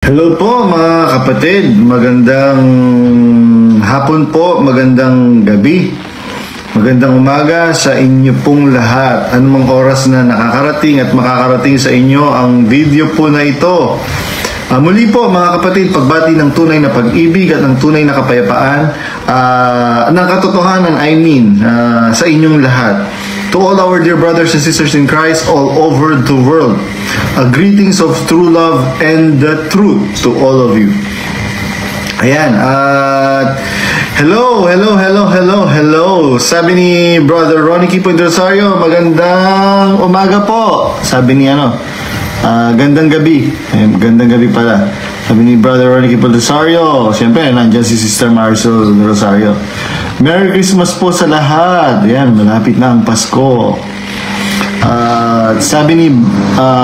Hello po mga kapatid, magandang hapon po, magandang gabi, magandang umaga sa inyo pong lahat. Anumang oras na nakakarating at makakarating sa inyo ang video po na ito. Muli po mga kapatid, pagbati ng tunay na pag-ibig at ng tunay na kapayapaan, ng katotohanan sa inyong lahat. To all our dear brothers and sisters in Christ all over the world, greetings of true love and the truth to all of you. Ayan, hello. Sabi ni Brother Ronnie Kipo Rosario, magandang umaga po. Sabi ni gandang gabi. Gandang gabi pala. Sabi ni Brother Ronnie Kipo Rosario, siyempre nandyan si Sister Marcel Rosario. Merry Christmas po sa lahat. Ayan, malapit na ang Pasko. Sabi ni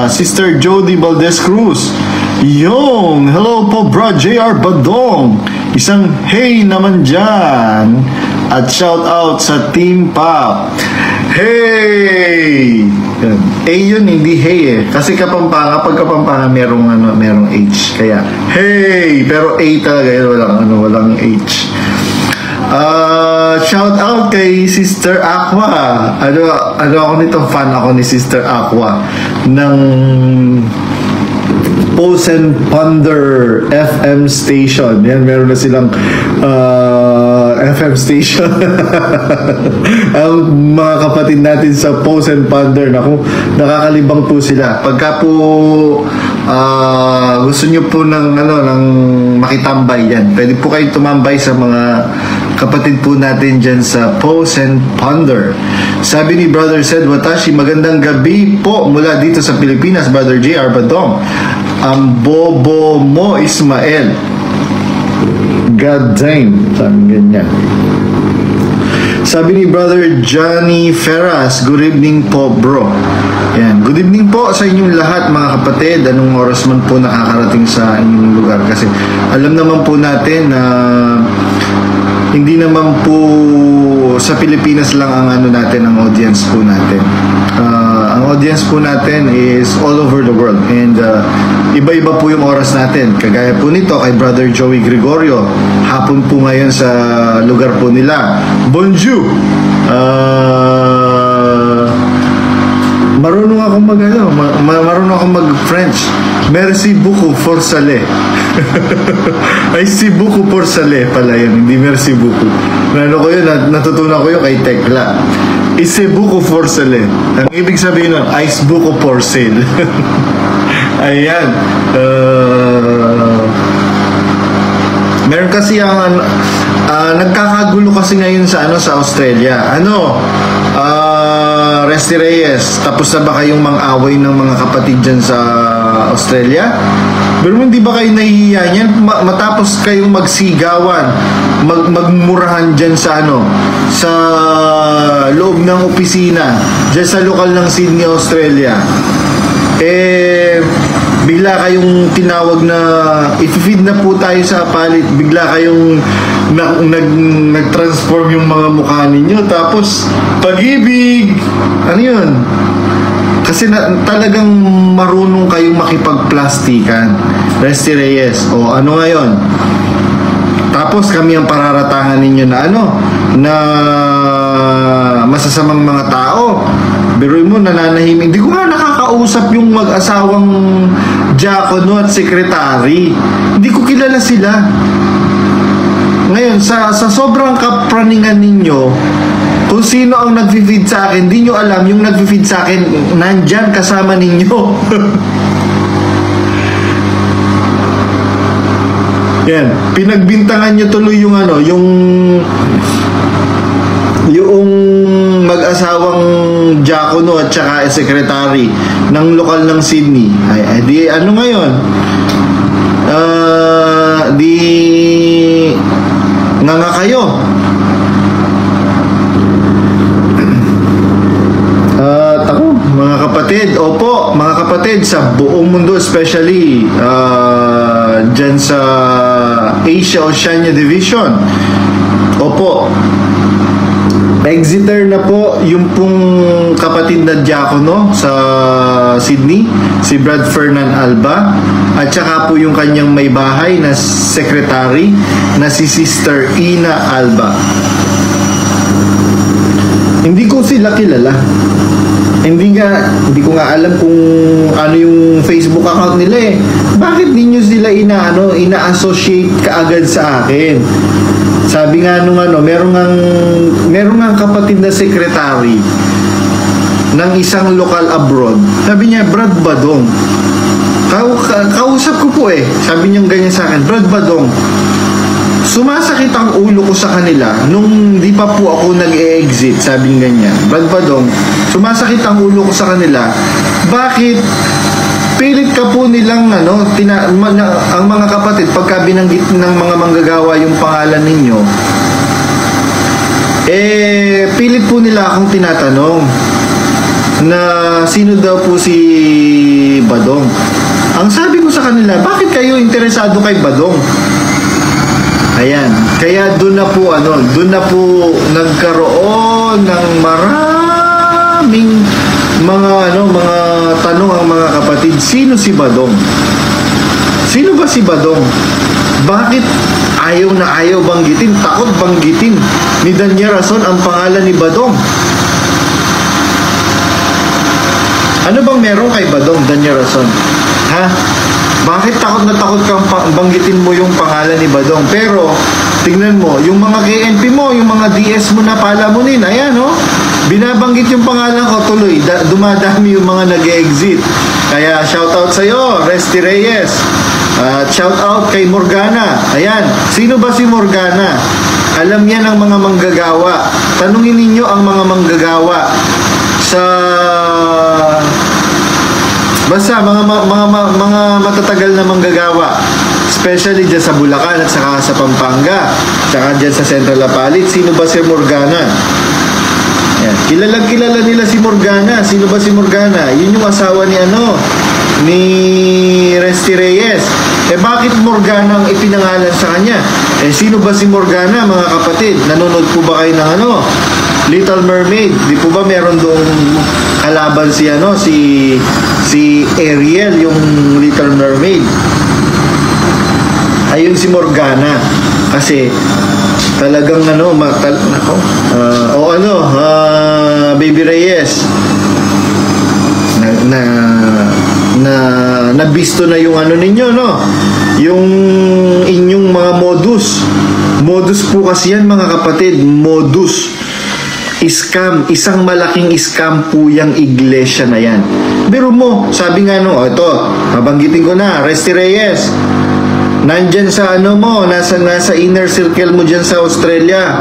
Sister Jody Valdez Cruz, hello po bro JR Badong. Isang hey naman dyan. At shout out sa Team Pop. Hey! A yun, hindi hey eh. Kasi Kapampangan, pag Kapampangan merong H. Kaya hey! Pero A talaga yun, walang H. Shout out kay Sister Aqua. Ako nito, fan ako ni Sister Aqua ng Pose and Ponder FM station. Yan, meron na silang FM station. Ang mga kapatid natin sa Pose and Ponder, naku, nakakalibang po sila. Pagka po gusto nyo po ng makitambay yan, pwede po kayo tumambay sa mga kapatid po natin dyan sa Pose and Ponder. Sabi ni Brother Sed Watashi, magandang gabi po mula dito sa Pilipinas, Brother JR Badong. Ang bobo mo, Ismael. God damn. Sabi ganyan. Sabi ni Brother Johnny Ferras, good evening po bro. Yan. Good evening po sa inyong lahat mga kapatid. Anong oras man po nakakarating sa inyong lugar. Kasi alam naman po natin na hindi naman po sa Pilipinas lang ang natin, ang audience po natin. Ang audience po natin is all over the world, and iba-iba po yung oras natin. Kagaya po nito kay Brother Joey Gregorio, hapon po ngayon sa lugar po nila. Bonjour! Marunong akong marunong akong mag-French. Merci beaucoup pour salé. Ay, si beaucoup pour salé pala yun, hindi merci beaucoup. Natutunan ko yun kay Tekla. Ise beaucoup pour salé. Ang ibig sabihin nun, ice beaucoup pour sale. Ayan. Meron kasi ang nagkakagulo kasi ngayon sa Australia. Resty Reyes, tapos na ba kayong mang-away ng mga kapatid dyan sa Australia? Pero hindi ba kayo nahihiya niyan? Matapos kayong magsigawan, magmurahan dyan sa sa loob ng opisina, dyan sa lokal ng Sydney, Australia. Bigla kayong tinawag na i-feed na po tayo sa palit, bigla kayong nag-transform yung mga mukha ninyo, tapos pag-ibig, ano yun? Kasi talagang marunong kayong makipagplastikan. Resty Reyes, o ano ngayon? Tapos kami ang pararatangan ninyo na na masasamang mga tao. Biruin mo, nananahimik. Hindi ko nga nakakausap yung mag-asawang diakono at sekretary. Hindi ko kilala sila. Ngayon, sa sobrang kapraningan ninyo, kung sino ang nag-feed sa akin, hindi nyo alam yung nag-feed sa akin, nandyan kasama ninyo. Yan, pinagbintangan nyo tuloy yung yung mag-asawang diakono at saka sekretary ng lokal ng Sydney. Ay di ngayon? Di nga kayo. Mga kapatid, opo, mga kapatid sa buong mundo, especially dyan sa Asia Oceania Division. Opo. Exeter na po yung pong kapatid na diakono sa Sydney, si Brad Fernan Alba, at saka po yung kanyang may bahay na secretary na si Sister Ina Alba. Hindi ko sila kilala. Hindi ko nga alam kung ano yung Facebook account nila eh. Bakit ninyo sila ina-associate kaagad sa akin? Sabi nga nung meron ngang kapatid na secretary ng isang local abroad. Sabi niya, Brad Badong. Kausap ko po eh. Sabi niya ganyan sa akin, Brad Badong, sumasakit ang ulo ko sa kanila nung di pa po ako nag-e-exit. Sabi niya ganyan, Brad Badong, sumasakit ang ulo ko sa kanila. Bakit pilit ka po nilang ang mga kapatid pagka binanggit ng mga manggagawa yung pangalan ninyo, pilit po nila akong tinatanong na sino daw po si Badong. Ang sabi ko sa kanila, bakit kayo interesado kay Badong? Ayan, kaya doon na po nagkaroon ng maraming mga tanong ang mga kapatid. Sino si Badong? Sino ba si Badong? Bakit ayaw na ayaw banggitin, takot banggitin ni Danya Rason ang pangalan ni Badong? Ano bang meron kay Badong, Danya Rason? Ha? Bakit takot na takot kang banggitin mo yung pangalan ni Badong? Pero, tingnan mo, yung mga KNP mo, yung mga DS mo na palamunin, ayan, binabanggit yung pangalan ko tuloy, dumadami yung mga nag-exit. Kaya, shoutout sa'yo, Resty Reyes. Shoutout kay Morgana. Ayan, sino ba si Morgana? Alam yan ang mga manggagawa. Tanungin ninyo ang mga manggagawa sa... Basta mga matatagal na manggagawa, especially dyan sa Bulacan at saka sa Pampanga, saka dyan sa Central Apalit. Sino ba si Morgana? Ayan. Kilala nila si Morgana. Sino ba si Morgana? Yun yung asawa ni Resty Reyes. Bakit Morgana ang ipinangalan sa kanya? Sino ba si Morgana, mga kapatid? Nanonood po ba kayo ng Little Mermaid? Di po ba meron doong kalaban si Ariel, yung Little Mermaid? Ayun si Morgana. Kasi talagang Baby Reyes nabisto na yung ninyo, yung inyong mga modus po kasi yan, mga kapatid. Modus scam, isang malaking scam po yung iglesia na yan. Pero mo, sabi nga ito, mabanggitin ko na, Resty Reyes, nandyan sa nasa inner circle mo dyan sa Australia.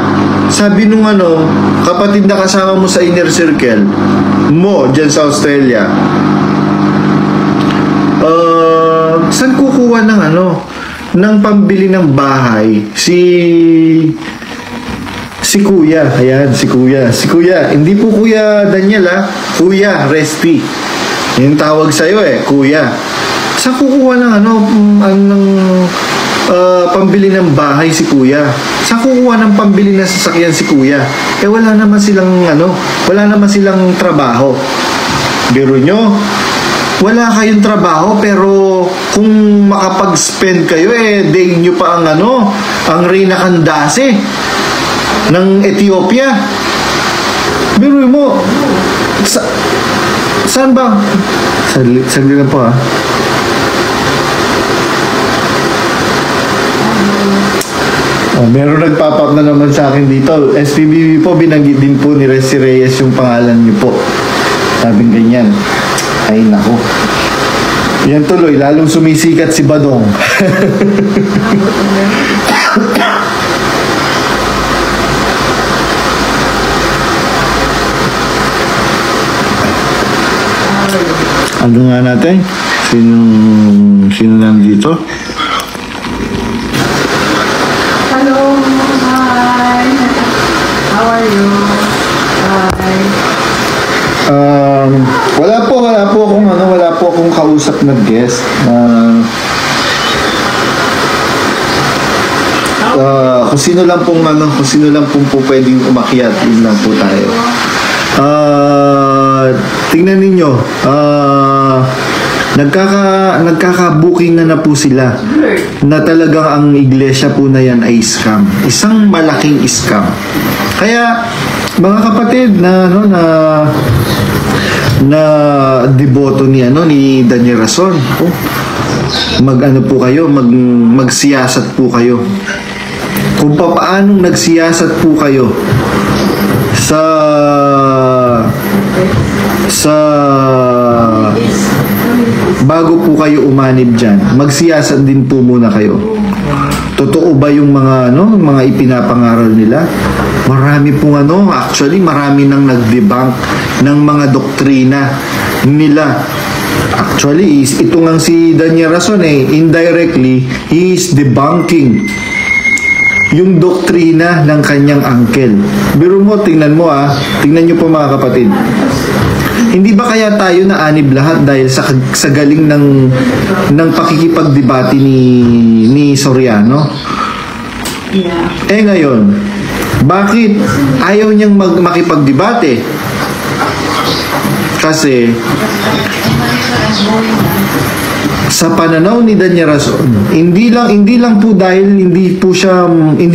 Sabi nung kapatid na kasama mo sa inner circle mo dyan sa Australia, saan kukuha ng pambili ng bahay si Kuya? Ayan, si Kuya. Hindi po Kuya Daniel, Kuya Resty. Yung tawag sa'yo Kuya. Saan kukuha ng pambili ng bahay si Kuya? Saan kukuha ng pambili ng sasakyan si Kuya? Wala naman silang trabaho. Biro nyo, wala kayong trabaho, pero kung makapag-spend kayo, day nyo pa ang Reyna Candace ng Ethiopia. Biro mo, saan ba? Saglit lang po meron nagpapap na naman sa akin dito. SPBB po, binanggit din po ni Resty Reyes yung pangalan niyo po. Sabing ganyan. Ay nako. Yan tuloy, lalong sumisikat si Badong. Ano nga natin? Sino nandito? Hello, hi. How are you? Hi. Wala po akong kausap na guest. kung sino lang pong kung sino lang pong po pwedeng umakyat, yun lang po tayo. Tingnan ninyo, nagkaka-booking na po sila na talagang ang iglesia po na yan ay scam. Isang malaking scam. Kaya mga kapatid na deboto ni Daniel Rason, mag-ano po kayo, magsiyasat po kayo. Kung paanong nagsiyasat po kayo sa bago po kayo umanib dyan, magsiyasat din po muna kayo. Totoo ba yung mga ipinapangaral nila? Marami pong actually marami nang nag-debunk ng mga doktrina nila. Actually, ito nga si Daniel Rason indirectly, he is debunking yung doktrina ng kanyang uncle. Biro mo, tingnan nyo po mga kapatid. Hindi ba kaya tayo naanib lahat dahil sa galing ng pakikipagdebate ni Soriano? Yeah. Ngayon, bakit ayaw niyang makipagdebate? Kasi sa pananaw ni Daniel Rason, hindi lang po dahil hindi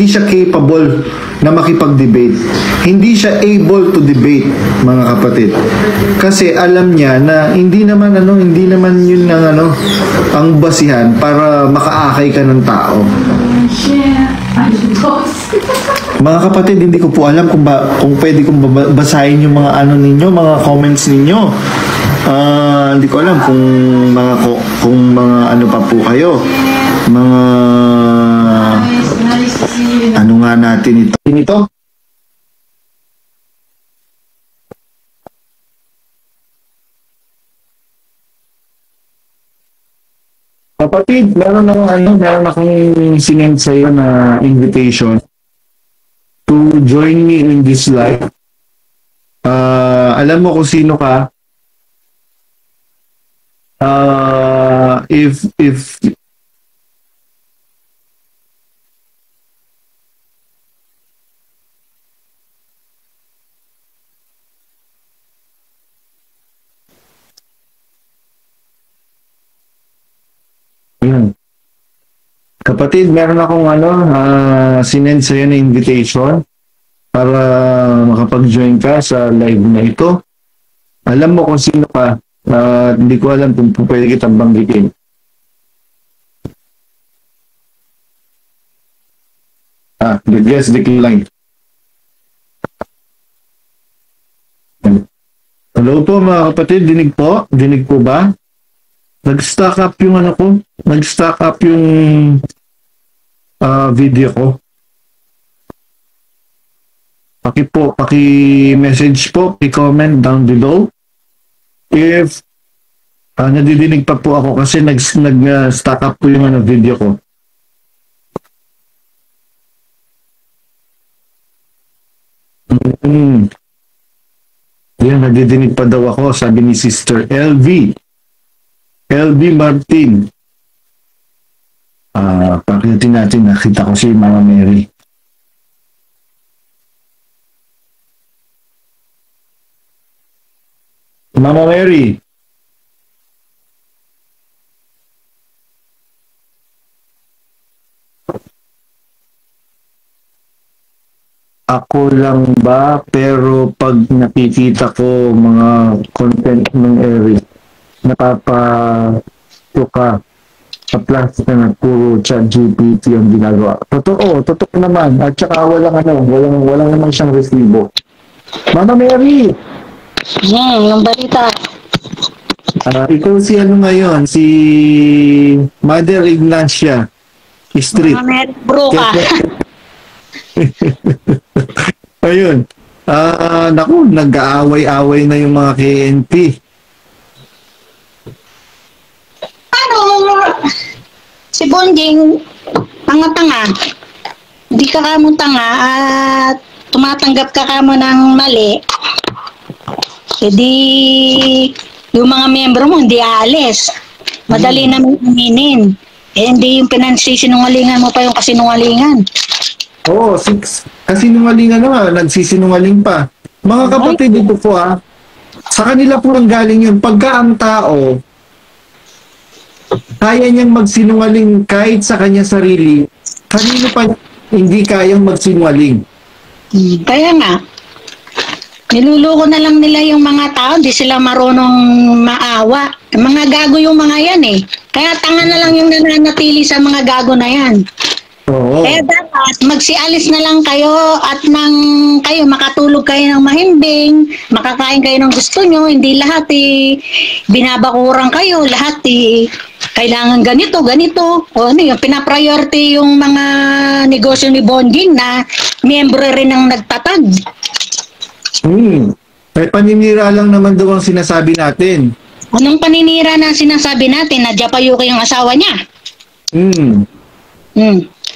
siya capable na makipag-debate. Hindi siya able to debate, mga kapatid. Kasi alam niya na hindi naman yun ang basihan para makaakay ka ng tao. Mga kapatid, hindi ko po alam kung pwede kong basahin yung mga ninyo, mga comments ninyo. Hindi ko alam kung mga ano pa po kayo. Mga ano nga natin ito? Kapatid, meron akong sinend sa'yo na invitation to join me in this live. Alam mo kung sino ka. If Ayan. Kapatid, meron akong sinend sa'yo na invitation para makapag-join ka sa live na ito. Alam mo kung sino ka. Hindi ko alam kung pwede kitang banggitin. Yes, decline. Hello po mga kapatid, dinig po? Dinig po ba? Nag-stack up yung nag-stack up yung video ko. Paki-message po, paki-comment down below. If nadidinig pa po ako kasi nag-stack up po yung video ko. Yan, nadidinig pa daw ako, sabi ni Sister LV Martin. Pakitin natin, nakita ko si Mama Mary. Mama Mary. Ako lang ba? Pero pag nakikita ko mga content ng Eric, napapatuka sa plastic na puro ChatGPT ang ginagawa. Totoo naman. At saka walang naman siyang resibo. Mama Mary! Yung balita. Ikaw si ngayon? Si Mother Ignacia Street. Bro ka. Ayun. Naku, nag-aaway-away na yung mga KNP. Ano? Si Bonjing, tanga-tanga. Hindi ka kamo tanga at tumatanggap ka kamo ng mali. E di, yung mga membro mo hindi aalis. Madali naman aminin. Eh hindi yung pinansisinungalingan mo pa yung kasinungalingan. Oo, kasinungalingan naman, nagsisinungaling pa. Mga kapatid, ito po sa kanila po ang galing yun. Pagka ang tao, kaya niyang magsinungaling kahit sa kanya sarili, kanino pa hindi kayang magsinungaling? Kaya nga, niluloko na lang nila yung mga tao, di sila marunong maawa. Mga gago yung mga yan eh. Kaya tanga na lang yung nananatili sa mga gago na yan. Oo. Kaya dapat magsialis na lang kayo at kayo makatulog kayo ng mahimbing, makakain kayo ng gusto nyo, hindi lahat binabakuran kayo, lahat kailangan ganito, ganito. O ano yung pinapriority yung mga negosyo ni Bonjing na miyembro rin ng nagtatag. May paninira lang naman daw ang sinasabi natin. Anong paninira na sinasabi natin na Japayuki yung asawa niya?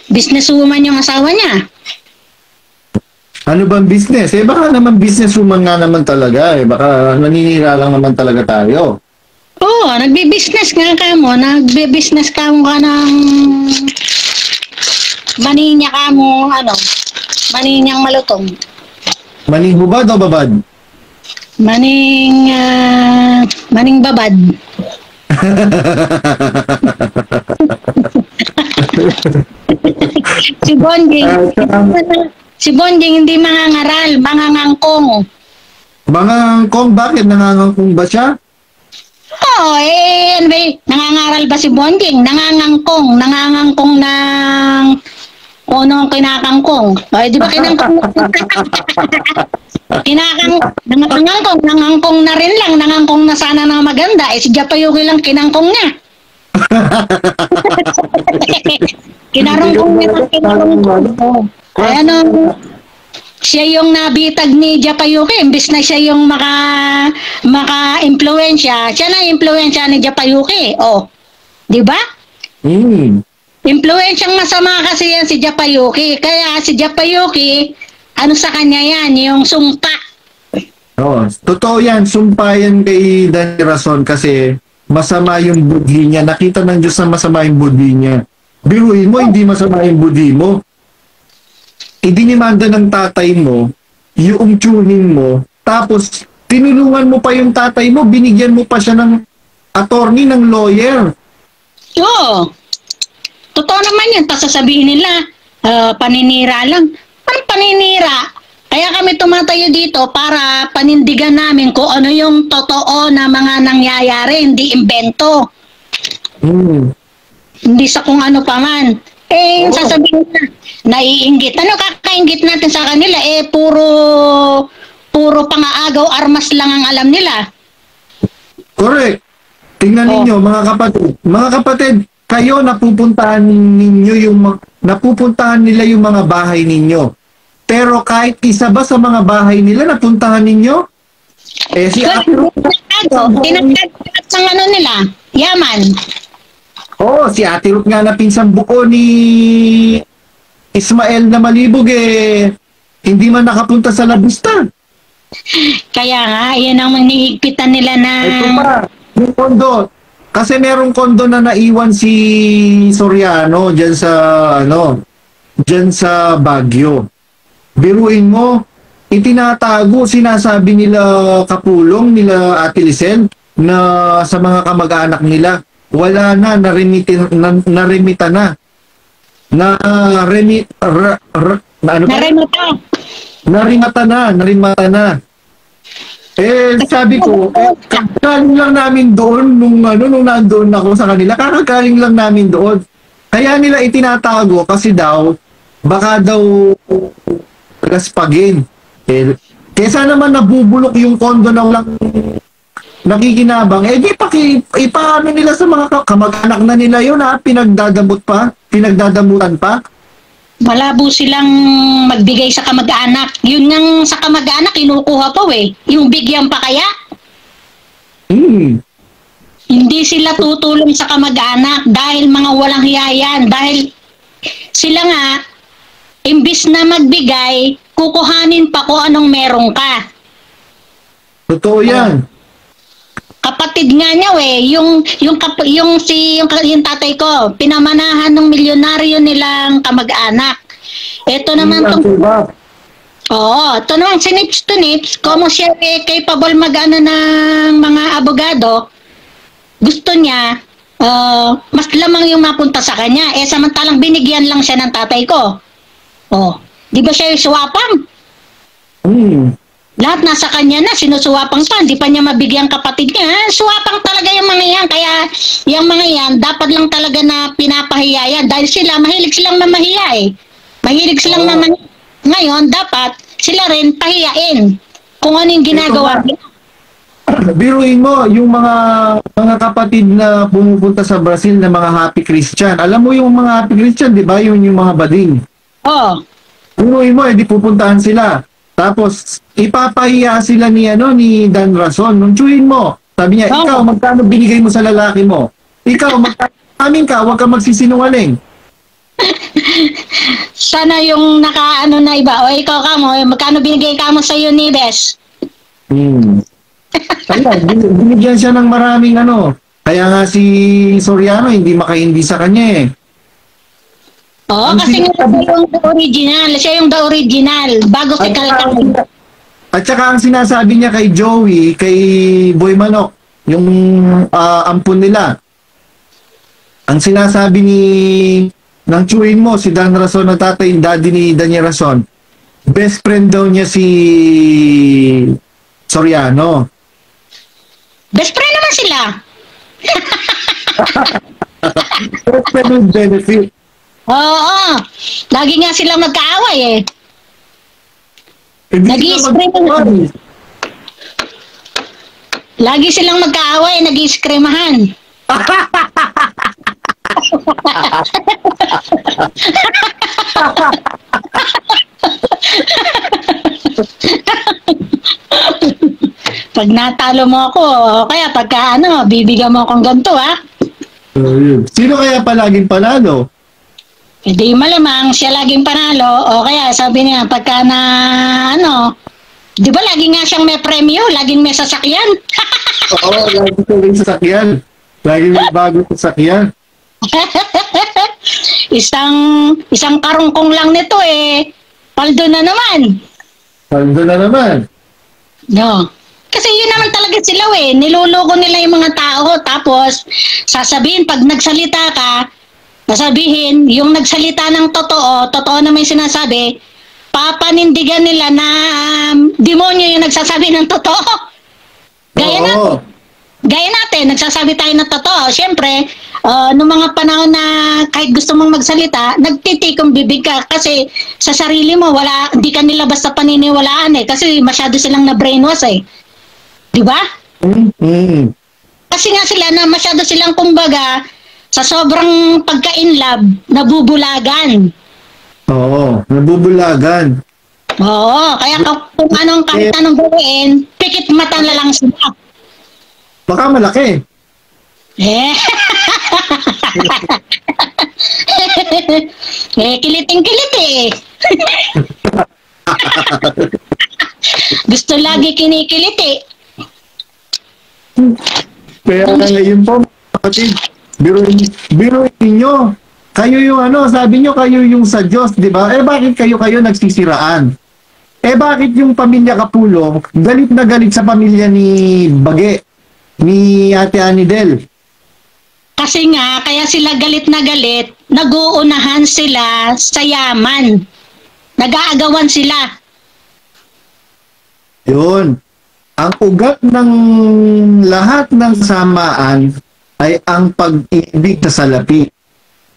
Businesswoman yung asawa niya. Ano bang business? Baka naman businesswoman nga naman talaga. Baka naninira lang naman talaga tayo. Oo, nagbi-business nga ka mo. Nagbi-business ka mo ka ng maninya ka mo, maninyang malutong. Maning hubad o babad? Maning babad. Si Bonjing hindi mangangaral, mangangangkong. Mangangkong? Bakit? Nangangangkong ba siya? Oo, ano ba nangangaral ba si Bonjing? Nangangangkong ng unong kinakangkong. Ay, di ba kinangkong? Nangangkong na rin lang, nangangkong na sana na maganda. Si Japayuki lang kinangkong niya. Kinarungkong niya ng kinarungkong. Ay siya yung nabitag ni Japayuki, imbis na siya yung maka-impluensya, siya na impluensya ni Japayuki. Oh, di ba? Impluensyang masama kasi yan si Japayuki. Kaya si Japayuki, ano sa kanya yan, yung sumpa. Oo, totoo yan. Sumpa yan kay Danny Rason kasi masama yung budhi niya. Nakita ng Diyos na masama yung budhi niya. Biruin mo, hindi masama yung budhi mo. Idinimanda ng tatay mo, yung tuning mo, tapos tinulungan mo pa yung tatay mo, binigyan mo pa siya ng attorney, ng lawyer. Oo. Totoo naman yun. Tapos sasabihin nila, paninira lang. Anong paninira? Kaya kami tumatayo dito para panindigan namin kung ano yung totoo na mga nangyayari, hindi imbento. Hindi sa kung ano pa man. Sasabihin na, naiinggit. Ano kakainggit natin sa kanila? Puro pangaagaw armas lang ang alam nila. Correct. Tingnan ninyo, mga kapatid. Mga kapatid, kayo napupuntahan nila yung mga bahay ninyo. Pero kahit isa ba sa mga bahay nila napuntahan ninyo? Si Ate Ruth. Tinagtag ng ano nila, yaman. Si Ate Ruth nga na pinsang buko ni Ismael na Malibog hindi man nakapunta sa labustan. Kaya nga, yan ang manihigpitan nila na... Ito pa, yung kondo. Kasi merong kondo na naiwan si Soriano dyan sa Baguio. Biruin mo, itinatago, sinasabi nila Kapulong, nila Ate Lisel, na sa mga kamag-anak nila, wala na, narimita na. Narimata na. Sabi ko, kakagaling lang namin doon nung nandoon ako sa kanila, kakagaling lang namin doon. Kaya nila itinatago kasi daw, baka daw gaspagin. Kesa naman nabubulok yung kondo na walang nakikinabang, ipaano nila sa mga kamag-anak na nila yun pinagdadamutan pa. Malabo silang magbigay sa kamag-anak. Yun ngang sa kamag-anak, kinukuha pa Yung bigyan pa kaya? Hindi sila tutulong sa kamag-anak dahil mga walang hiyayan. Dahil sila nga, imbis na magbigay, kukuhanin pa kung anong meron ka. Totoo yan. Kapatid nga niya yung tatay ko, pinamanahan ng milyonaryo nilang kamag-anak. Ito naman Ang tong diba? Oo, ito naman si Nips to Nips, kung siya capable mag-ano ng mga abogado, gusto niya, mas lamang yung mapunta sa kanya. Samantalang binigyan lang siya ng tatay ko. Oh, di ba siya yung suwapang? Hmm. Lahat nasa kanya na, sinusuwapang pa, hindi pa niya mabigyan kapatid niya. Suwapang talaga yung mga yan, kaya yung mga yan, dapat lang talaga na pinapahiya yan. Dahil sila, mahilig silang mamahiya eh. Mahilig silang mamahiya. Ngayon, dapat sila rin pahiyain kung ano yung ginagawa Ito nila. Biruin mo, yung mga kapatid na pumupunta sa Brazil na mga happy Christian. Alam mo yung mga happy Christian, di ba? Yung mga bading. Oh, Biruin mo, di pupuntahan sila. Tapos, ipapahiya sila ni Dan Rason. Nung tsuhin mo, sabi niya, Oo. ikaw, magkano binigay mo sa lalaki mo? Ikaw, magkano amin ka, huwag ka magsisinungaling. sana yung nakaano na iba. O ikaw ka mo, magkano binigay ka mo sa Unides? Hmm. Kaya, binigyan siya ng maraming ano. Kaya nga si Soriano, hindi makaindi sa kanya eh. Oo, Ang kasi nga sinasabi- siya yung the original. Siya yung the original. Bago si Kalkal. At saka ang sinasabi niya kay Joey, kay Boy Manok, yung ampun nila. Ang sinasabi ng tsuhin mo, si Dan Rason na tatay, daddy ni Daniel Rason, best friend daw niya si Soriano. Best friend naman sila. Best friend with benefit. Oo. Lagi nga sila magkaaway eh. Hindi Nag-i-spray sila mag- Lagi silang magkaaway, nag-iskrimahan. Pag natalo mo ako, o kaya pagka bibigyan mo akong ganito ha. Sino kaya palaging panalo? Hindi malamang siya laging panalo o kaya sabi niya pagka na di ba lagi nga siyang may premyo, laging may sasakyan. Oo, lagi ko rin sasakyan. Lagi may bagong sasakyan. isang karungkong lang nito paldo na naman. Paldo na naman. No. Kasi yun naman talaga sila niloloko nila yung mga tao tapos sasabihin pag nagsalita ka, nasabihin yung nagsalita ng totoo naman yung sinasabi, papanindigan nila na demonyo yung nagsasabi ng totoo. Gaya natin, nagsasabi tayo ng totoo. Siyempre, noong mga panahon na kahit gusto mong magsalita, nagtitikong bibig ka kasi sa sarili mo, hindi ka nila basta paniniwalaan kasi masyado silang na-brainwash Di ba? Mm-hmm. Kasi nga sila na masyado silang kumbaga sa sobrang pagka-inlove, nabubulagan. Oo, nabubulagan. Oo, kaya kung kahit anong gawin, pikit mata na lang sila. Baka malaki. Kiliting-kiliti Gusto lagi kinikiliti. Kaya na ngayon po, kapatid, biruin ninyo. Kayo yung sabi nyo kayo yung sa Diyos, di ba? Bakit kayo nagsisiraan? Bakit yung pamilya Kapulong, galit na galit sa pamilya ni Bage, ni Ate Anidel? Kasi nga, kaya sila galit na galit, nag-uunahan sila sa yaman. Nag-aagawan sila. Yun. Ang ugat ng lahat ng samaan ay ang pag-ibig sa salapi.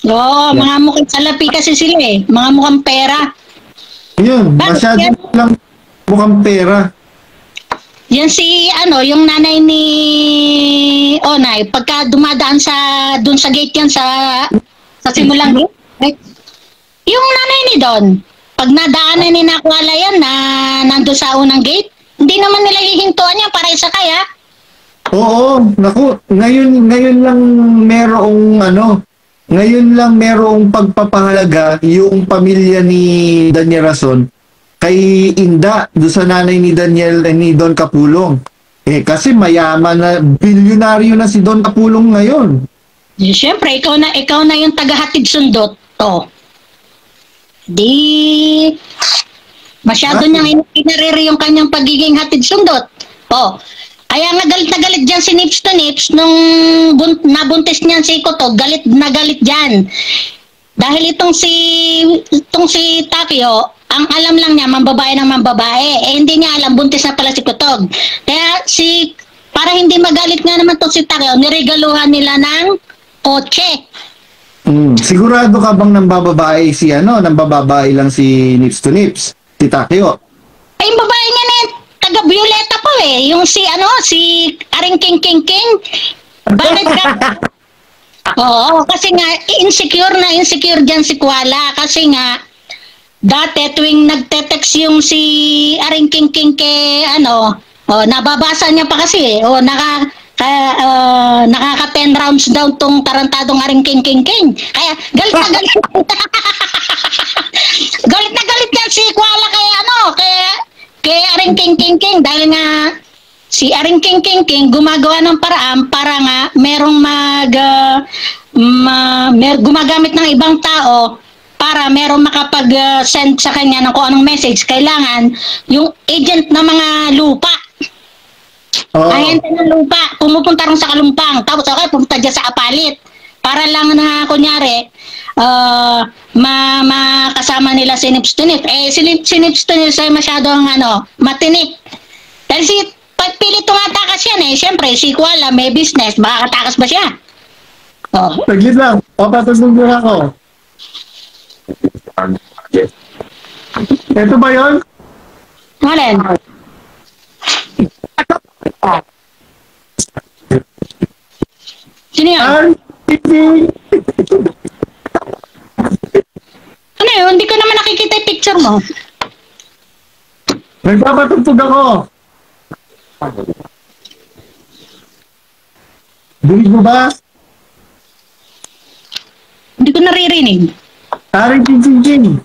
Oo, mga mukhang salapi kasi sila mga mukhang pera. Yun, masyado lang mukhang pera. Yan si yung nanay ni Onay, pagka dumadaan dun sa gate yan sa simulang gate. Right? Yung nanay ni Don, pag nadaanan ni Nakwala yan na nandun sa unang gate, hindi naman nila hihintuan yan para isa kaya. Oo, naku, ngayon lang merong pagpapahalaga yung pamilya ni Daniel Rason kay Inda, do sa nanay ni Daniel ni Don Kapulong. Kasi mayaman na, bilyonaryo na si Don Kapulong ngayon. Siyempre, ikaw na yung tagahatid sundot. Oh. Di masyado niyang inariri yung kanyang pagiging hatid sundot. Oh, kaya nga galit na galit dyan si Nips to Nips nung nabuntis niyan si Kotog, galit na galit dyan. Dahil itong si Takyo, ang alam lang niya, mambabae ng mambabae. Eh, hindi niya alam, buntis na pala si Kotog. Kaya para hindi magalit nga naman to si Takyo, niregaluhan nila ng kotse. Sigurado ka bang nambababae lang si Nips to Nips? Si Takyo? Eh, yung babae niya na taga Violeta po eh. Yung si Aring King King King. Bakit ka? Oo, kasi nga, insecure dyan si Kuala. Kasi nga, dati tuwing nagte-text yung si Aring King King nababasa niya pa kasi eh. Nakaka 10 rounds down tong tarantadong Aring King King King. Kaya, galit na galit. Galit na galit yan si Kuala kay Aring King King King. Dahil nga, si Aring King King King gumagawa ng paraan para nga merong gumagamit ng ibang tao para merong makapag-send sa kanya ng kung anong message. Kailangan yung agent ng mga lupa. Ahente ng lupa, pumupunta rin sa Kalumpang. Tapos pumunta dyan sa Apalit. Para lang na, kunyari, makasama nila si Nips to Nips. Eh, si Nips to Nips ay masyadong matinik. Dahil pilit tumatakas yan eh. Siyempre, si Kuala may business. Baka katakas ba siya? Oh. Saglit lang. Papatusunod ako. Ito ba yun? Alin? Sino yan? Ano yun? Hindi ko naman nakikita yung picture mo. Nagpapatugtog ako. Dinig mo ba? Hindi ko naririnig. Aring King.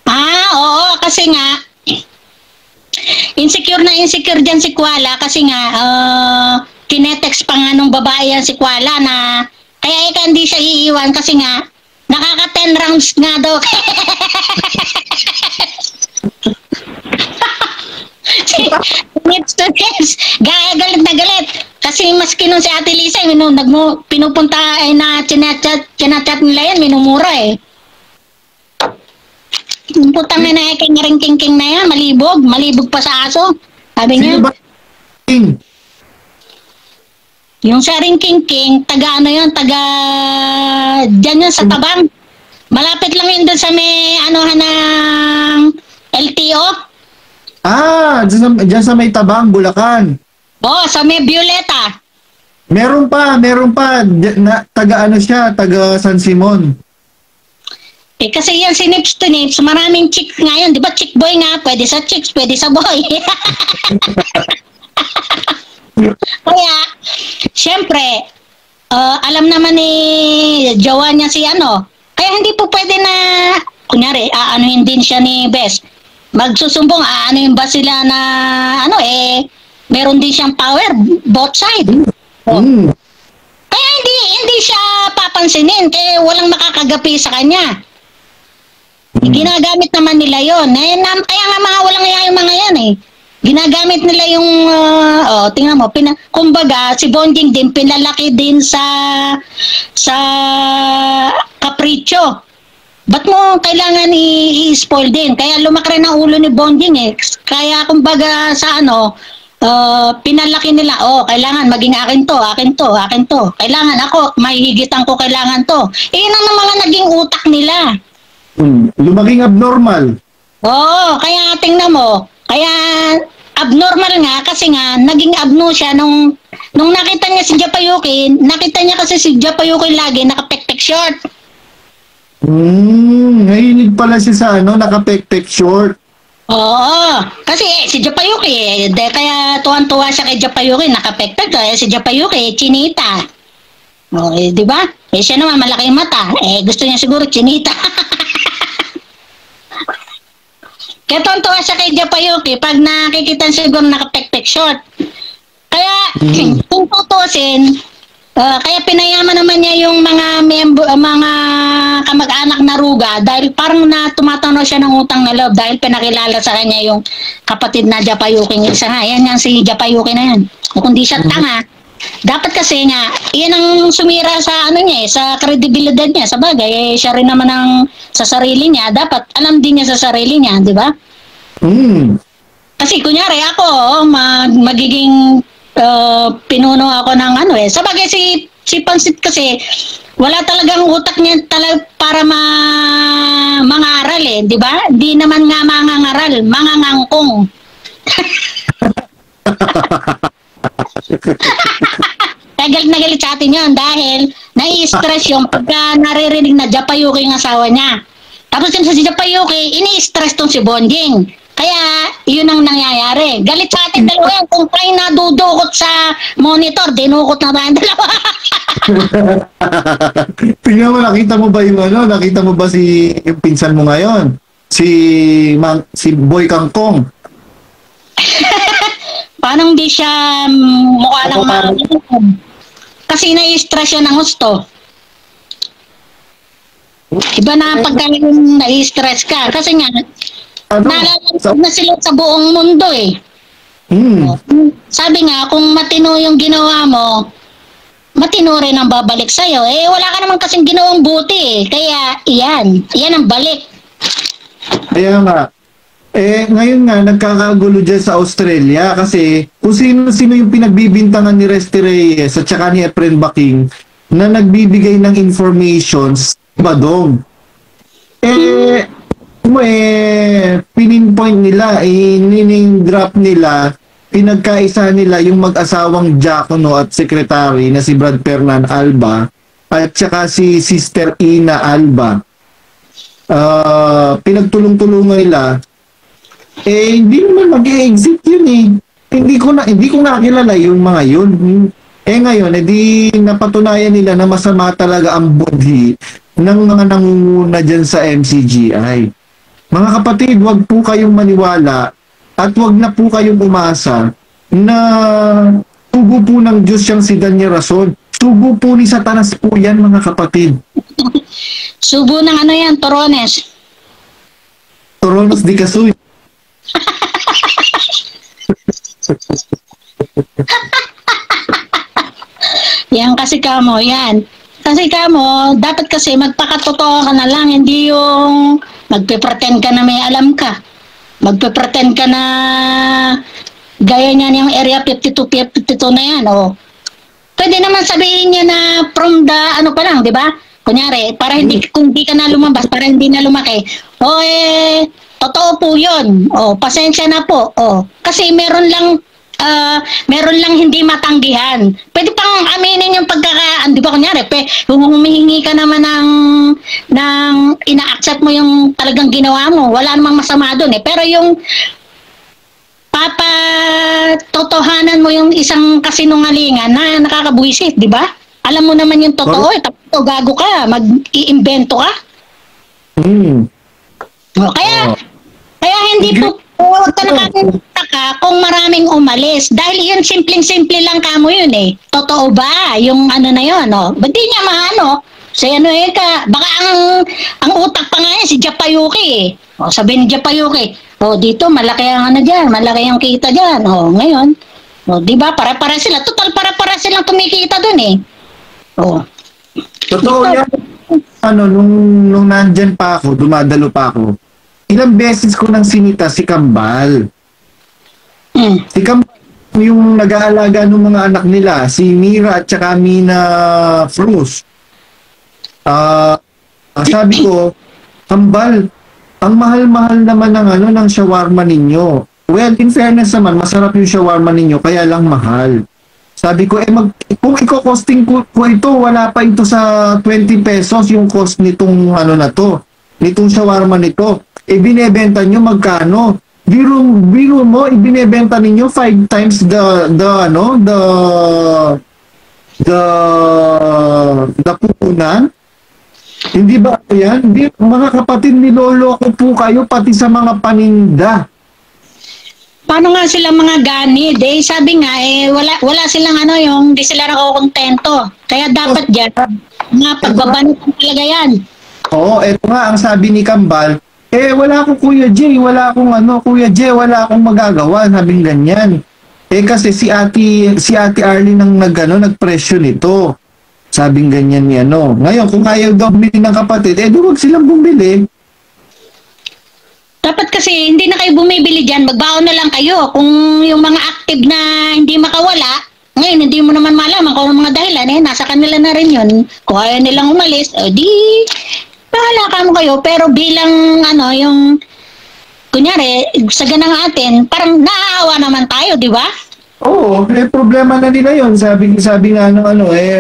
Oo, kasi nga, insecure dyan si Kuala kasi nga, tinetext pa nga nung babae yan si Kuala na, kaya hindi siya iiwan kasi nga, nakaka 10 rounds nga daw. Nips to Nips, galit na galit. Kasi maski nung si Ate Lisa, pinupunta na chinachat nila yan, minumura eh. Putang na kay Aring King King na yan, malibog pa sa aso. Sabi niya, Sino ba? King. yung sa Aring King King, dyan yan sa Tabang. Malapit lang yun doon sa may, ng LTO. Dyan sa may Tabang, Bulacan. Sa may Violeta. Meron pa. Taga San Simon. Eh, kasi yan si Nips to Nips, maraming chick ngayon. Di ba chick boy nga? Pwede sa chicks, pwede sa boy. Kaya, syempre, alam naman ni jowa niya si Kaya hindi po pwede na, kunyari, aanuhin din siya ni Bes. Magsusumbong, aanuhin ba sila na, meron din siyang power, both side. Kaya hindi siya papansinin, kaya walang makakagapi sa kanya. Ginagamit naman nila yon. Kaya nga mga walang iya yung mga yan eh. Ginagamit nila yung, tingnan mo, kumbaga, si Bonjing din, pinalaki din sa kapritsyo. Ba't mo kailangan i-spoil din? Kaya lumaki rin ang ulo ni Bonjing eh. Kaya kumbaga sa pinalaki nila, kailangan maging akin to. Kailangan ako, mahihigitan ko, kailangan to. Yun ang mga naging utak nila. Lumaking abnormal. Kaya tingnan mo. Kaya abnormal nga kasi nga naging abno siya nung nakita niya si Japayuki. Nakita niya kasi si Japayuki lagi nakapekpek short. Nahinig pala siya sa nakapekpek short. Oo. Kasi si Japayuki, kaya tuwan-tuwa siya kay Japayuki, nakapekpek. Si Japayuki, chinita. Di ba? Siya naman malaki mata. Gusto niya siguro chinita. Kaya tuwan-tuwa siya kay Japayuki pag nakikita siguro nakapekpek short. Kaya, kung tutusin, Kaya pinayaman naman niya yung mga kamag-anak na ruga dahil parang na tumatanaw siya ng utang na loob dahil pinakilala sa kanya yung kapatid na Japayuki ng isa nga. Yan nga si Japayuki na yan. Kung di siya tanga, dapat kasi nga, yan ang sumira sa ano niya sa kredibilidad niya. Sa bagay, siya rin naman ang sa sarili niya. Dapat alam din niya sa sarili niya, di ba? Kasi kunyari ako, magiging pinuno ako ng ano sa bagay si Pansit kasi wala talagang utak niya para mangaral di ba? Di naman nga mangangaral, mangangangkong. Galit na galit sa atin yun dahil nai-stress yung pagka naririnig na Japayuki yung asawa niya. Tapos yung si Japayuki, ini-stress tong si Bonjing. Kaya, yun ang nangyayari. Galit sa atin dalawa yan. Kung tayo nadudukot sa monitor, dinukot na tayong dalawa. Tingnan mo, nakita mo ba yung ano? Nakita mo ba yung pinsan mo ngayon? Si Boy Kangkong. Paano hindi siya mukha lang kasi nai-stress siya ng gusto. Iba na pagka nai-stress ka. Kasi nga, nalalamog na sila sa buong mundo Sabi nga, kung matino yung ginawa mo, matino rin ang babalik sa'yo. Wala ka naman kasing ginawang buti Kaya, yan ang balik. Kaya nga, ngayon nga, nagkakagulo dyan sa Australia kasi kung sino-sino yung pinagbibintangan ni Resty Reyes at saka ni Efren Baking na nagbibigay ng information sa Badong. Pininpoint nila, name drop nila, pinagkaisa nila yung mag-asawang Diakono at sekretary na si Brad Fernan Alba at saka si Sister Ina Alba. Pinagtulong-tulungan nila. Hindi naman mag-exit yun Hindi ko nakilala yung mga yun. Ngayon, napatunayan nila na masama talaga ang budhi ng mga nangunguna dyan sa MCGI. Mga kapatid, wag po kayong maniwala at wag na po kayong umasa na tubo po ng Diyos siyang si Daniel Rason. Tubo po ni Satanas po yan, mga kapatid. Subo ng ano yan, Torones. Toronos di Kasuy. Yan kasi kamo, yan. Kasi kamo, dapat kasi magpakatotoo ka na lang, hindi yung magpe-pretend ka na may alam ka. Magpe-pretend ka na gaya niyan yung Area 52 na yan, Pwede naman sabihin niya na from the ano pa lang, di ba? Kunyari, para kung di ka na lumabas, para hindi na lumaki. Totoo po yun. Pasensya na po. Kasi meron lang hindi matanggihan. Pwede pang aminin yung di ba kunyari, humihingi ka naman ng ina-accept mo yung talagang ginawa mo. Wala namang masama doon Pero yung totohanan mo yung isang kasinungalingan na nakakabuisit, di ba? Alam mo naman yung totoo, tapos gago ka, mag-iimbento ka. Kaya hindi po, huwag ka nakakita kung maraming umalis. Dahil yun, simpleng-simple lang kamo yun Totoo ba? Yung ano na yun, Ba't di niya maano? Baka ang utak pa nga yan, si Japayuki sabi ni Japayuki, dito, malaki ang ano dyan, malaki ang kita dyan. Ngayon, di ba, para-para sila. Total, para-para silang kumikita dun Totoo yan. Nung nandyan pa ako, dumadalo pa ako, ilang beses ko nang sinita si Kambal. Si Kambal, yung nag-aalaga ng mga anak nila, si Mira at saka Mina Frus. Sabi ko, Kambal, ang mahal-mahal naman ng shawarma ninyo. Well, in fairness naman, masarap yung shawarma ninyo, kaya lang mahal. Sabi ko, kung i-costing ko ito, wala pa ito sa 20 pesos yung cost nitong nitong shawarma nito. Binebenta nyo magkano? Biro mo, ibinebenta ninyo 5 times the pupunan. Hindi ba yan? Mga kapatid, niloloko po kayo pati sa mga paninda. Paano nga sila mga ganid? Eh, sabi nga, wala silang yung di sila nakokontento. Kaya dapat dyan, mga pagbabanitan talaga yan. Oo, eto nga ang sabi ni Kambal, wala akong Kuya Jay, wala akong Kuya Jay, wala akong magagawa, sabing ganyan. Kasi si Ate Arlene ang nagpresyo nito. Sabing ganyan ni Ngayon, kung ayaw daw bumili ng kapatid, wag silang bumili. Dapat kasi hindi na kayo bumibili dyan, magbaon na lang kayo. Kung yung mga active na hindi makawala, ngayon hindi mo naman malaman kung ang mga dahilan, nasa kanila na rin yun. Kung ayaw nilang umalis, di bahala ka mo kayo. Pero bilang yung kunyari, sa ganang atin, parang naaawa naman tayo, di ba? Oo, problema na nila yun. Sabi nga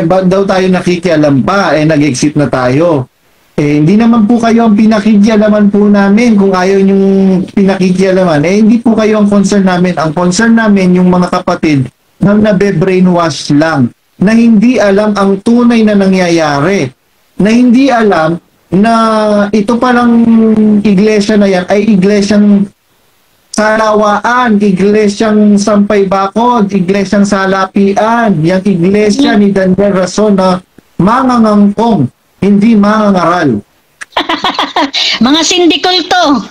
ba't daw tayo nakikialam pa, nag-exit na tayo. Hindi naman po kayo ang pinakikialaman po namin. Kung ayaw yung pinakikialaman, hindi po kayo ang concern namin. Ang concern namin, yung mga kapatid na nabe-brainwash lang, na hindi alam ang tunay na nangyayari, na hindi alam na ito palang iglesia na yan ay iglesyang salawaan, iglesyang sampay bakod, iglesyang salapian, yung iglesia ni Daniel Rason na mangangangkong, hindi mangangaral. Mga sindikol to.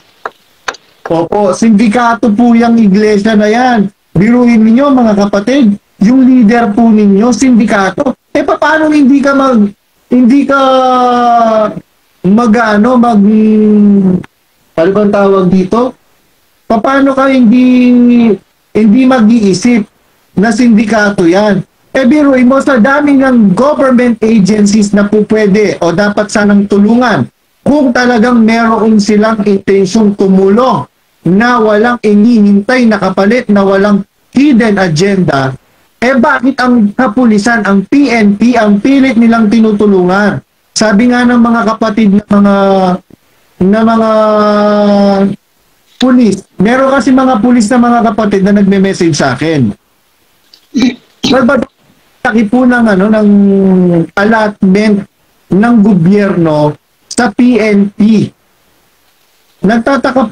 Opo, sindikato po yung iglesia na yan. Biruin ninyo mga kapatid, yung leader po ninyo, sindikato. Paano hindi ka ano bang tawag dito? Paano ka hindi mag-iisip na sindikato yan? Biruin mo sa dami ng government agencies na po pwede o dapat sanang tulungan kung talagang meron silang intensyong tumulong na walang inihintay na kapalit, na walang hidden agenda, bakit ang kapulisan, ang PNP, ang pilit nilang tinutulungan? Sabi nga ng mga kapatid na mga pulis, meron kasi mga pulis na mga kapatid na nagme-message sa akin. Laki po ng allotment ng gobyerno sa PNP. Nagtataka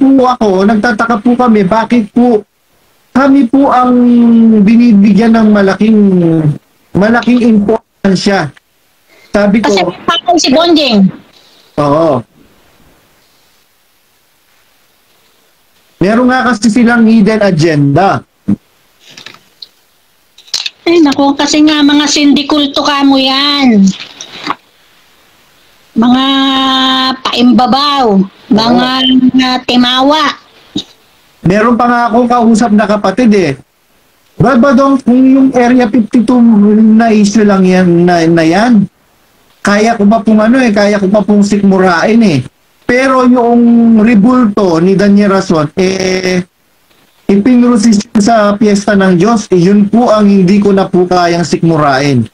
po kami, bakit po kami po ang binibigyan ng malaking importansya. Sabi ko, Kasi patay si Bonjing. oo. Meron nga kasi silang hidden agenda. Naku, kasi nga mga sindikulto ka mo yan. Mga paimbabaw, mga timawa. Meron pa nga akong kausap na kapatid Babadong kung yung Area 52 na issue lang yan na yan, kaya ko pa pong sikmurain Pero yung ribulto ni Daniel Rason, ipinrosisyon sa Piyesta ng Diyos, yun po ang hindi ko na po kayang sikmurain.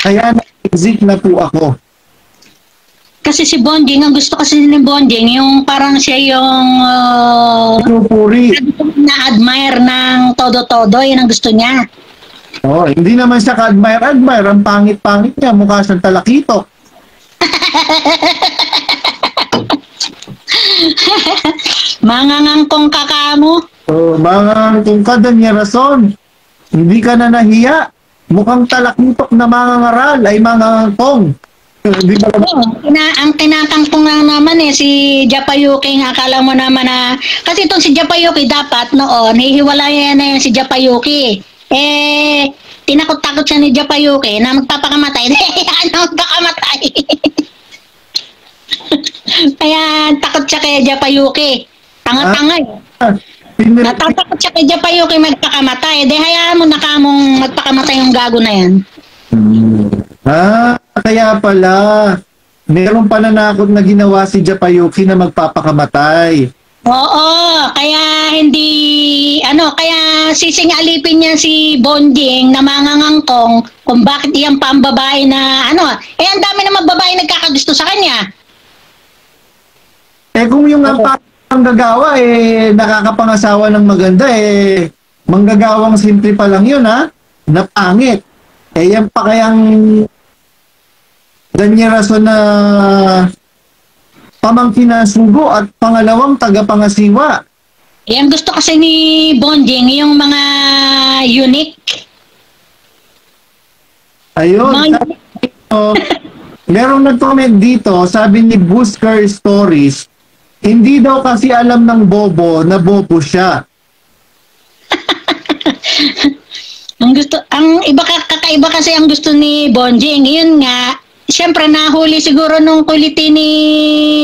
Kaya na-exit na po ako. Kasi si Bonjing, ang gusto kasi ni Bonjing, yung parang siya yung Puri. na-admire ng todo-todo, yun ang gusto niya. Hindi naman siya ka-admire. Ang pangit-pangit niya, mukha siyang talakitok. Mangangangkong kakamo. Mga kung ka Daniel Rason, hindi ka na nahiya. Mukhang talakitok na mangangaral ay mangangangkong. Hindi ba? Ang tinatangkong lang naman si Japayuki, akala mo naman na, kasi itong si Japayuki dapat noon, hihiwalayan na yan si Japayuki. Tinakot-takot siya ni Japayuki na magpapakamatay. Magpakamatay. Kaya takot siya kay Japayuki. Tanga-tanga Natatakot siya kay Japayuki magpakamatay. Hayaan mo na kamong magpakamatay yung gago na yan. Kaya pala, meron pananakot na ginawa si Japayuki na magpapakamatay. Oo, kaya kaya sisingalipin niya si Bonjing na mangangangkong kung bakit iyang pambabae na ang dami naman babae nagkakagusto sa kanya. Kung yung manggagawa, nakakapangasawa ng maganda, manggagawang simple pa lang yun, na pangit. Yan pa kayang Daniel Rason na pamangkin na sugo at pangalawang tagapangasiwa. Yan gusto kasi ni Bonjing, yung mga unique. Ayun. Mga So, merong nag-comment dito, sabi ni Busker Stories, hindi daw kasi alam ng bobo na bobo siya. ang iba kakaiba kasi ang gusto ni Bonjing. Yun nga, siyempre nahuli siguro nung kuliti ni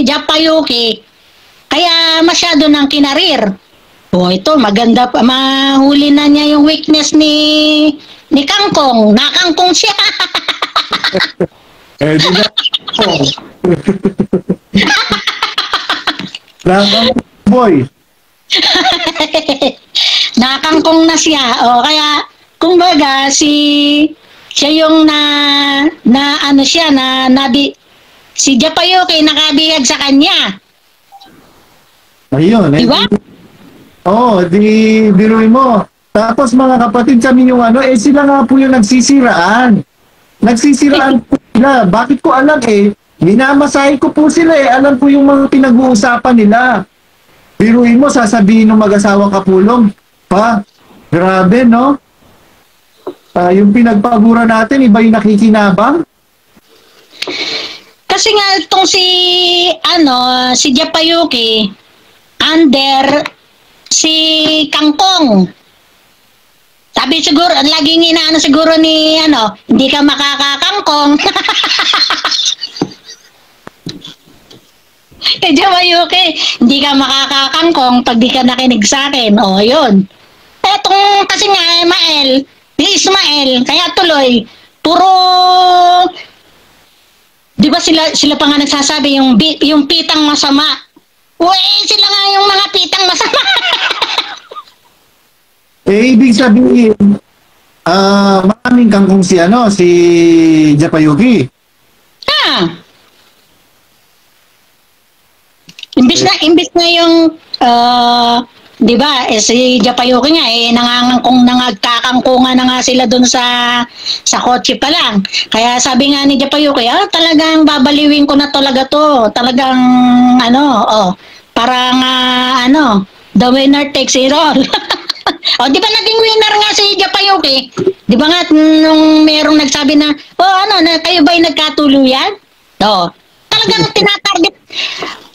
Japayuki. Kaya masyado nang kinarir. Oh, ito maganda pa, mahuli na niya yung weakness ni Kangkong. Nakangkong siya. Eh, di na. Nakang boy. Nakangkong na siya. O kaya kumbaga siya yung na ano siya si Japayuki nakabihag sa kanya. Ayun. Di ba? Di biruin mo. Tapos mga kapatid kami yung sila nga po yung nagsisiraan. Nagsisiraan po sila. Bakit ko alam minamasahe ko po sila Alam po yung mga pinag-uusapan nila. Biruin mo, sasabihin ng mag-asawang kapulong, pa, grabe, no? Yung pinagpagura natin, iba yung nakikinabang. Kasi nga itong si Japayuki under si Kangkong. Sabi siguro, laging inaano siguro ni hindi ka makakakangkong. Japayuki, hindi ka makakakangkong pag di ka nakinig sa akin. O, yun. Etong kasi nga, ni Ismael, kaya tuloy, puro, di ba sila pa nga nagsasabi, yung pitang masama. Uy, sila nga yung mga pitang masama. Ibig sabihin, maraming kangkong si Japayuki. Imbis na yung di ba si Japayuki nga nagkakangkungan na nga sila dun sa kotse pa lang. Kaya sabi nga ni Japayuki, talagang babaliwin ko na talaga to. Talagang parang the winner takes it all. Di ba naging winner nga si Japayuki? Di ba nga nung merong nagsabi na kayo ba'y nagkatuluyan? Talagang tinatarget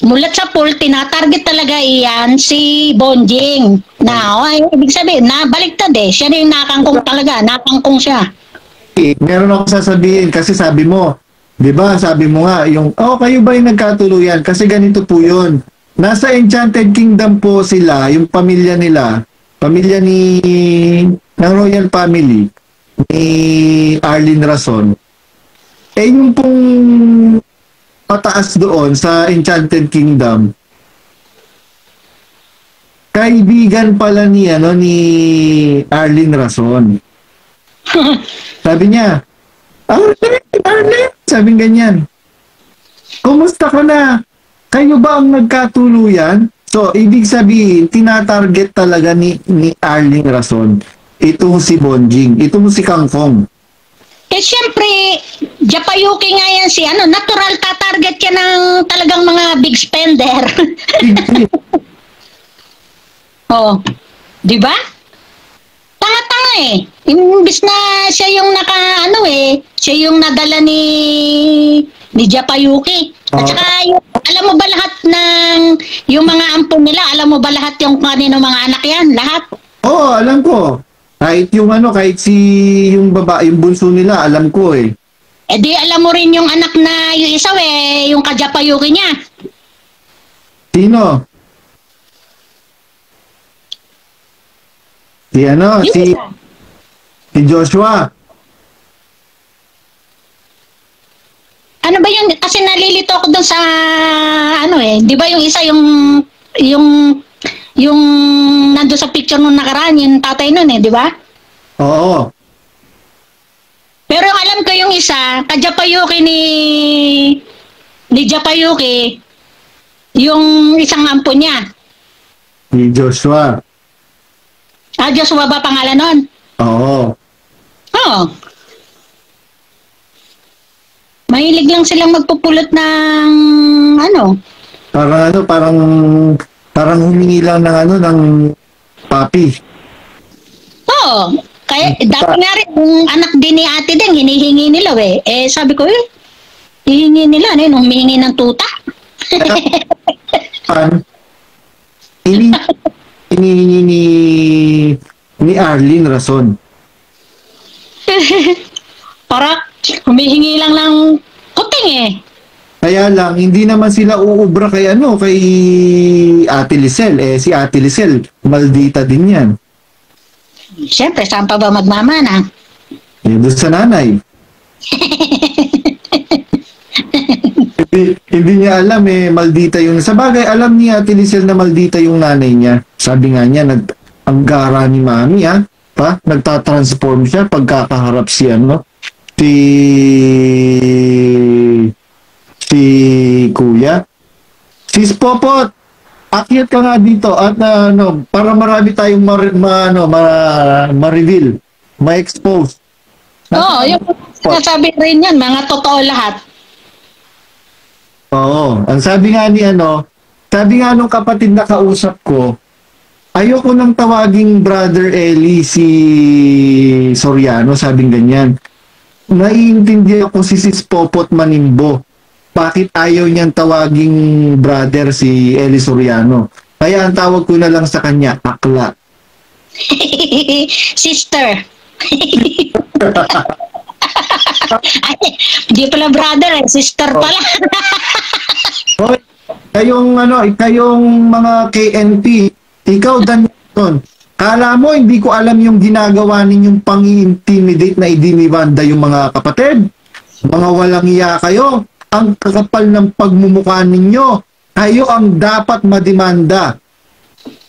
mulat sa pool, tinatarget talaga iyan si Bonjing. Ibig sabihin, baliktad siya na yung nakangkong talaga. Nakangkong siya. Meron ako sasabihin kasi sabi mo, di ba, sabi mo nga, kayo ba yung nagkatuluyan? Kasi ganito po yun. Nasa Enchanted Kingdom po sila, yung pamilya nila, pamilya ng royal family, ni Arlene Rason. Yung pong pataas doon sa Enchanted Kingdom, kaibigan pala ni Arlene Rason. Sabi niya, Arlene, sabi ganyan, kumusta ka na? Kayo ba ang nagkatuluyan? So, ibig sabihin, tinatarget talaga ni Arlene Rason itong si Bonjing, itong si Kangkong. Siyempre, Japayuki nga yan natural tatarget yan ng talagang mga big spender. Di ba? Tanga-tanga Imbis na siya yung siya yung nadala ni Japayuki. At saka, alam mo ba lahat yung mga ampon nila, alam mo ba lahat yung kanino mga anak yan? Lahat? Oo, alam ko. Kahit kahit yung babae, yung bunso nila, alam ko Di alam mo rin yung anak na yung isa yung ka-Japayuki niya. Sino? Si Joshua. Ano ba yun? Kasi nalilito ako dun sa di ba yung isa yung nando sa picture nung nakaraan, yung tatay nun di ba? Oo. Pero alam ko yung isa, ka-Japayuki ni Japayuki, yung isang ampon niya. Si Joshua. Joshua ba pangalan nun? Oo. Mahilig lang silang magpupulot ng Parang Parang humingi lang ng ano, ng papi. Oo. Kaya dati nga rin, yung anak din ni ate din, hinihingi nila eh. Eh sabi ko hihingi nila, ano yun, humihingi ng tuta. Hinihingi ni Arlene rason. Para humihingi lang ng kuting eh. Kaya lang, hindi naman sila uubra kay kay Ate Lisel. Eh, si Ate Lisel, maldita din yan. Siyempre, saan pa ba magmamana? Eh, doon sa nanay. hindi niya alam maldita yung... Sa bagay, alam ni Ate Lisel na maldita yung nanay niya. Sabi nga niya, ang gara ni Mami, nagtatransform siya pagkakaharap si Kuya. Sis Popot, akyat ka nga dito at para marami tayong ma-reveal, ma-expose. Oo, yung sinasabi rin yan, mga totoo lahat. Oo, ang sabi nga nung kapatid na kausap ko, ayoko nang tawaging Brother Eli si Soriano, sabing ganyan. Naiintindihan ko si Sis Popot Manimbo. Bakit ayaw niyang tawaging brother si Eli Soriano? Kaya ang tawag ko na lang sa kanya, akla. Sister. Ay, hindi pala brother sister pala. Hoy, kayong mga KNP, ikaw Danton, kala mo hindi ko alam yung ginagawa ninyong pang-intimidate na idinibanda yung mga kapatid? Mga walang iya kayo. Ang kakapal ng pagmumukha ninyo. Kayo ang dapat madimanda.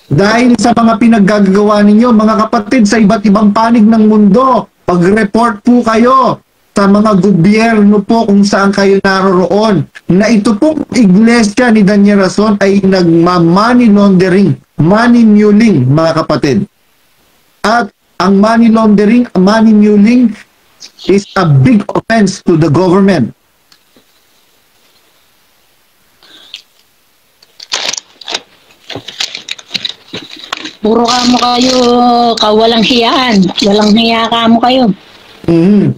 Dahil sa mga pinaggagawa ninyo, mga kapatid sa iba't ibang panig ng mundo, pag-report po kayo sa mga gobyerno po kung saan kayo naroroon na ito pong iglesia ni Daniel Rason ay nagma-money laundering, money muling, mga kapatid. At ang money laundering, money muling is a big offense to the government. Puro ka mo kayo, kawalang hiyaan. Walang hiya ka mo kayo. Mm-hmm.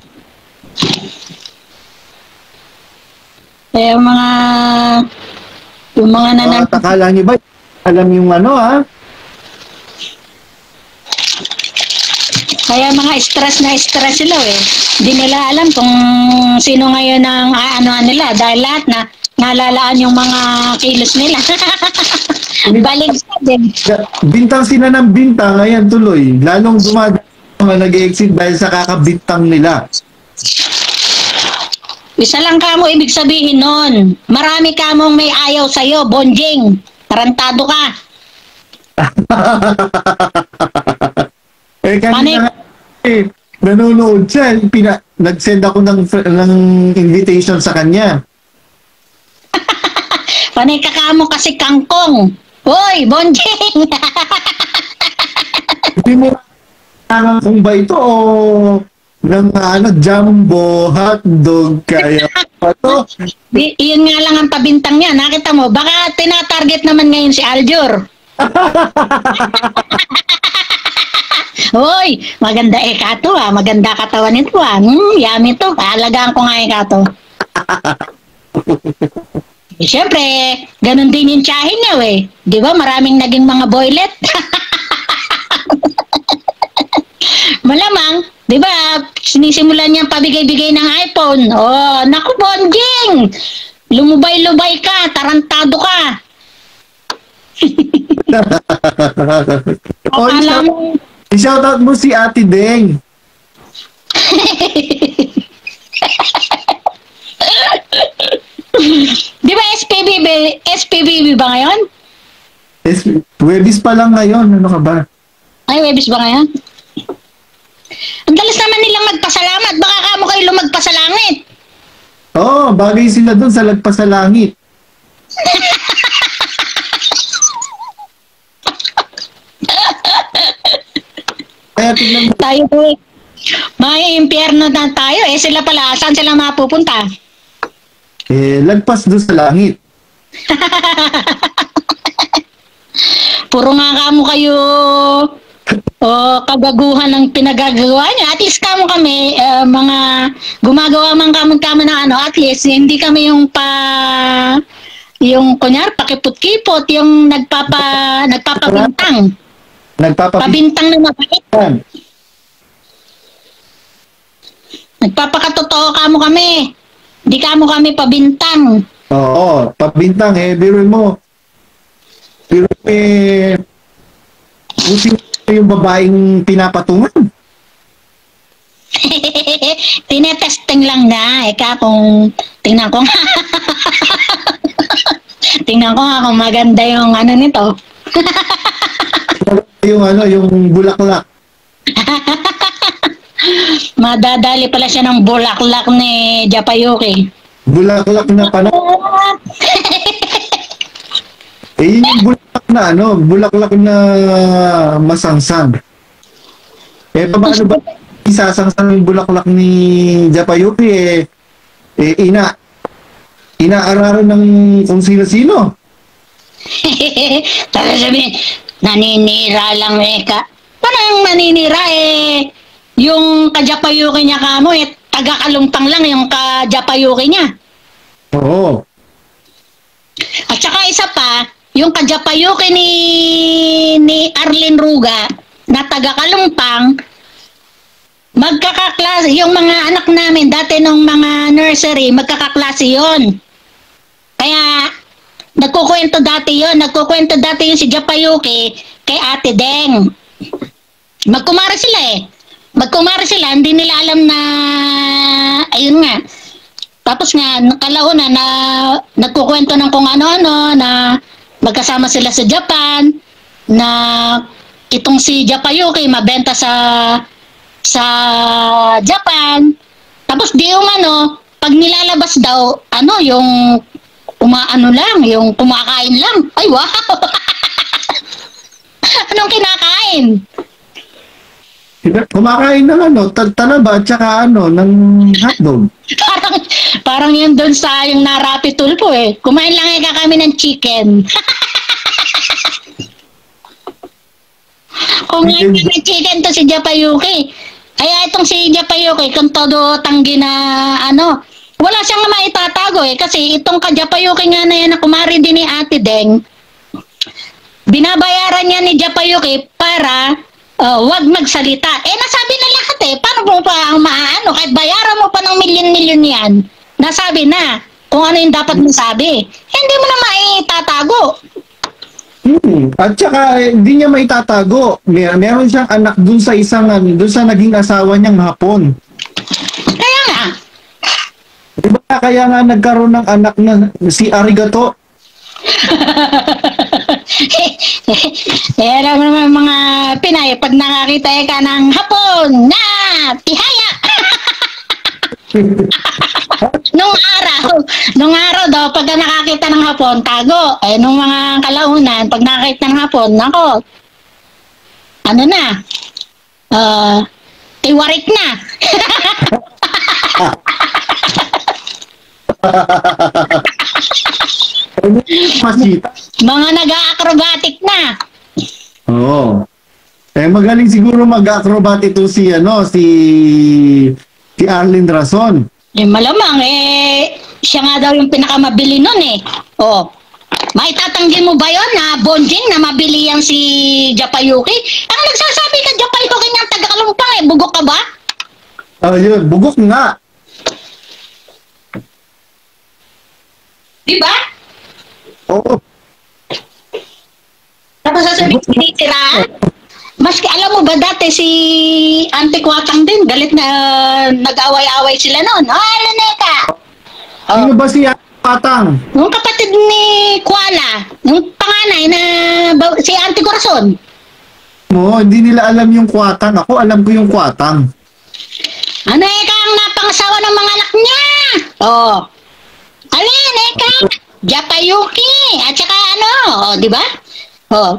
Kaya yung mga Akala niyo ba, alam yung Kaya mga stress sila eh. Hindi nila alam kung sino ngayon ang nila dahil lahat na nalalaan yung mga kilos nila. Balik sa din. Bintang sila ng bintang, ayan tuloy. Lalong mga nag-exit dahil sa kakabintang nila. Isa lang kamo ibig sabihin nun. Marami kamong may ayaw sa'yo, bonjing. Tarantado ka. Kanina nanonood siya. Nag-send ako ng invitation sa kanya. Panay ka kamo kasi kangkong. Hoy, bonjing! Hindi mo kung ba ito o ng jumbo, hotdog, kaya pa to. Iyon nga lang ang pabintang niya. Nakita mo, baka tinatarget naman ngayon si Aljur. Hoy, maganda kato maganda katawan nito yummy to. Kaalagaan ko nga kato. Siyempre, ganun din yung tiyahin niya Di ba maraming naging mga boylet? Malamang, di ba, sinisimulan niyang pabigay-bigay ng iPhone. Oh, naku, bonjing! Lumubay-lubay ka, tarantado ka. I-shoutout mo si Ate Deng. Di ba SPBB ba ngayon? Webis pa lang ngayon. Ano ka ba? Ay, Webis ba ngayon? Ang dalas naman nilang magpasalamat. Baka kamo kayo lumagpas sa langit. Oo, bagay sila doon sa lagpas sa langit. Kaya tignan mo. Tayo po may impyerno na tayo sila pala, saan sila mapupunta? Lagpas doon sa langit. Puro nga kamo kayo kagaguhan ng pinagagawa niya. At least kamo kami, mga gumagawa man kamo ng ano, at least hindi kami yung kunyar, pakipot-kipot, yung nagpapabintang. Pabintang na mabait. Nagpapakatotoo kamo kami. Hindi kamo kami pabintang. Oo, pabintang biruin mo. Buti yung babaeng pinapatungan. Tinetesting lang na. Eka kung tingnan ko nga. Tingnan ko nga kung maganda yung ano nito. yung bulaklak. Madadali pala siya ng bulaklak ni Japayuki. Bulaklak na pala. Yun yung bulaklak na masangsang. Paano ba isasangsang yung bulaklak ni Japayuki? Inaararan ng kung sino-sino. Tapos sabihin, naninira lang Eka. Parang naninira yung ka-Japayuki niya kamo taga-kalumpang lang yung ka-Japayuki niya. Oo. At saka isa pa, yung ka-Japayuki ni Arlene Ruga na taga-kalumpang, magkakaklase, yung mga anak namin dati nung mga nursery, magkakaklase yon. Kaya, nagkukwento dati yung si Japayuki kay Ate Deng. Magkumare sila, hindi nila alam na, ayun nga. Tapos nga, nakalauna na nagkukwento ng kung ano-ano, na magkasama sila sa Japan, na itong si Japayuki mabenta sa Japan. Tapos di umano, pag nilalabas daw, yung yung kumakain lang. Ay, wow! Anong kinakain? Kumakain ng talaba at saka ng hotdog. Parang yun doon sa yung narapi tulpo Kumain lang kami ng chicken. Kumain kami ng chicken to si Japayuki. Kaya itong si Japayuki, kung todo tanggi na wala siyang maitatago kasi itong ka-Japayuki nga na yan na kumari din ni Ate Deng, binabayaran niya ni Japayuki para wag magsalita. Nasabi na lahat paano mo pa ang kahit bayaran mo pa ng milyon-milyon yan, nasabi na kung ano yung dapat mo sabi. Hindi mo na maitatago. At saka hindi niya maitatago. Meron siyang anak dun sa naging asawa niyang Hapon. Kaya nga. Diba kaya nga nagkaroon ng anak na si Arigato? Kaya naman mga Pinay, pag nakakita ka ng Hapon na tihaya. Nung araw daw, pag nakakita ng Hapon, tago. Nung mga kalaunan, pag nakakita ng Hapon, nako, tiwarik na. Masita. Mga nag-acrobatic na. Oo. Magaling siguro mag-acrobat ito si Arlene Rason. Malamang siya nga daw yung pinakamabili nun maitatanggi mo ba yun na bonjing na mabili yan si Japayuki? Ang nagsasabi ka Japayuki niyang taga-kalumpang bugok ka ba? Yun, bugok nga. Diba? Oo. Tapos sasabihin sinisiraan. Maski alam mo ba dati si Auntie Kwatang din, galit na nag-away-away sila noon. Neka! Ano ba si Patang? Yung kapatid ni Kuala, yung panganay na si Auntie Corazon. Hindi nila alam yung Kwatang. Ako alam ko yung Kwatang. Eka ang napangasawa ng mga anak niya. Alin, Eka? Japayuki. At saka di ba?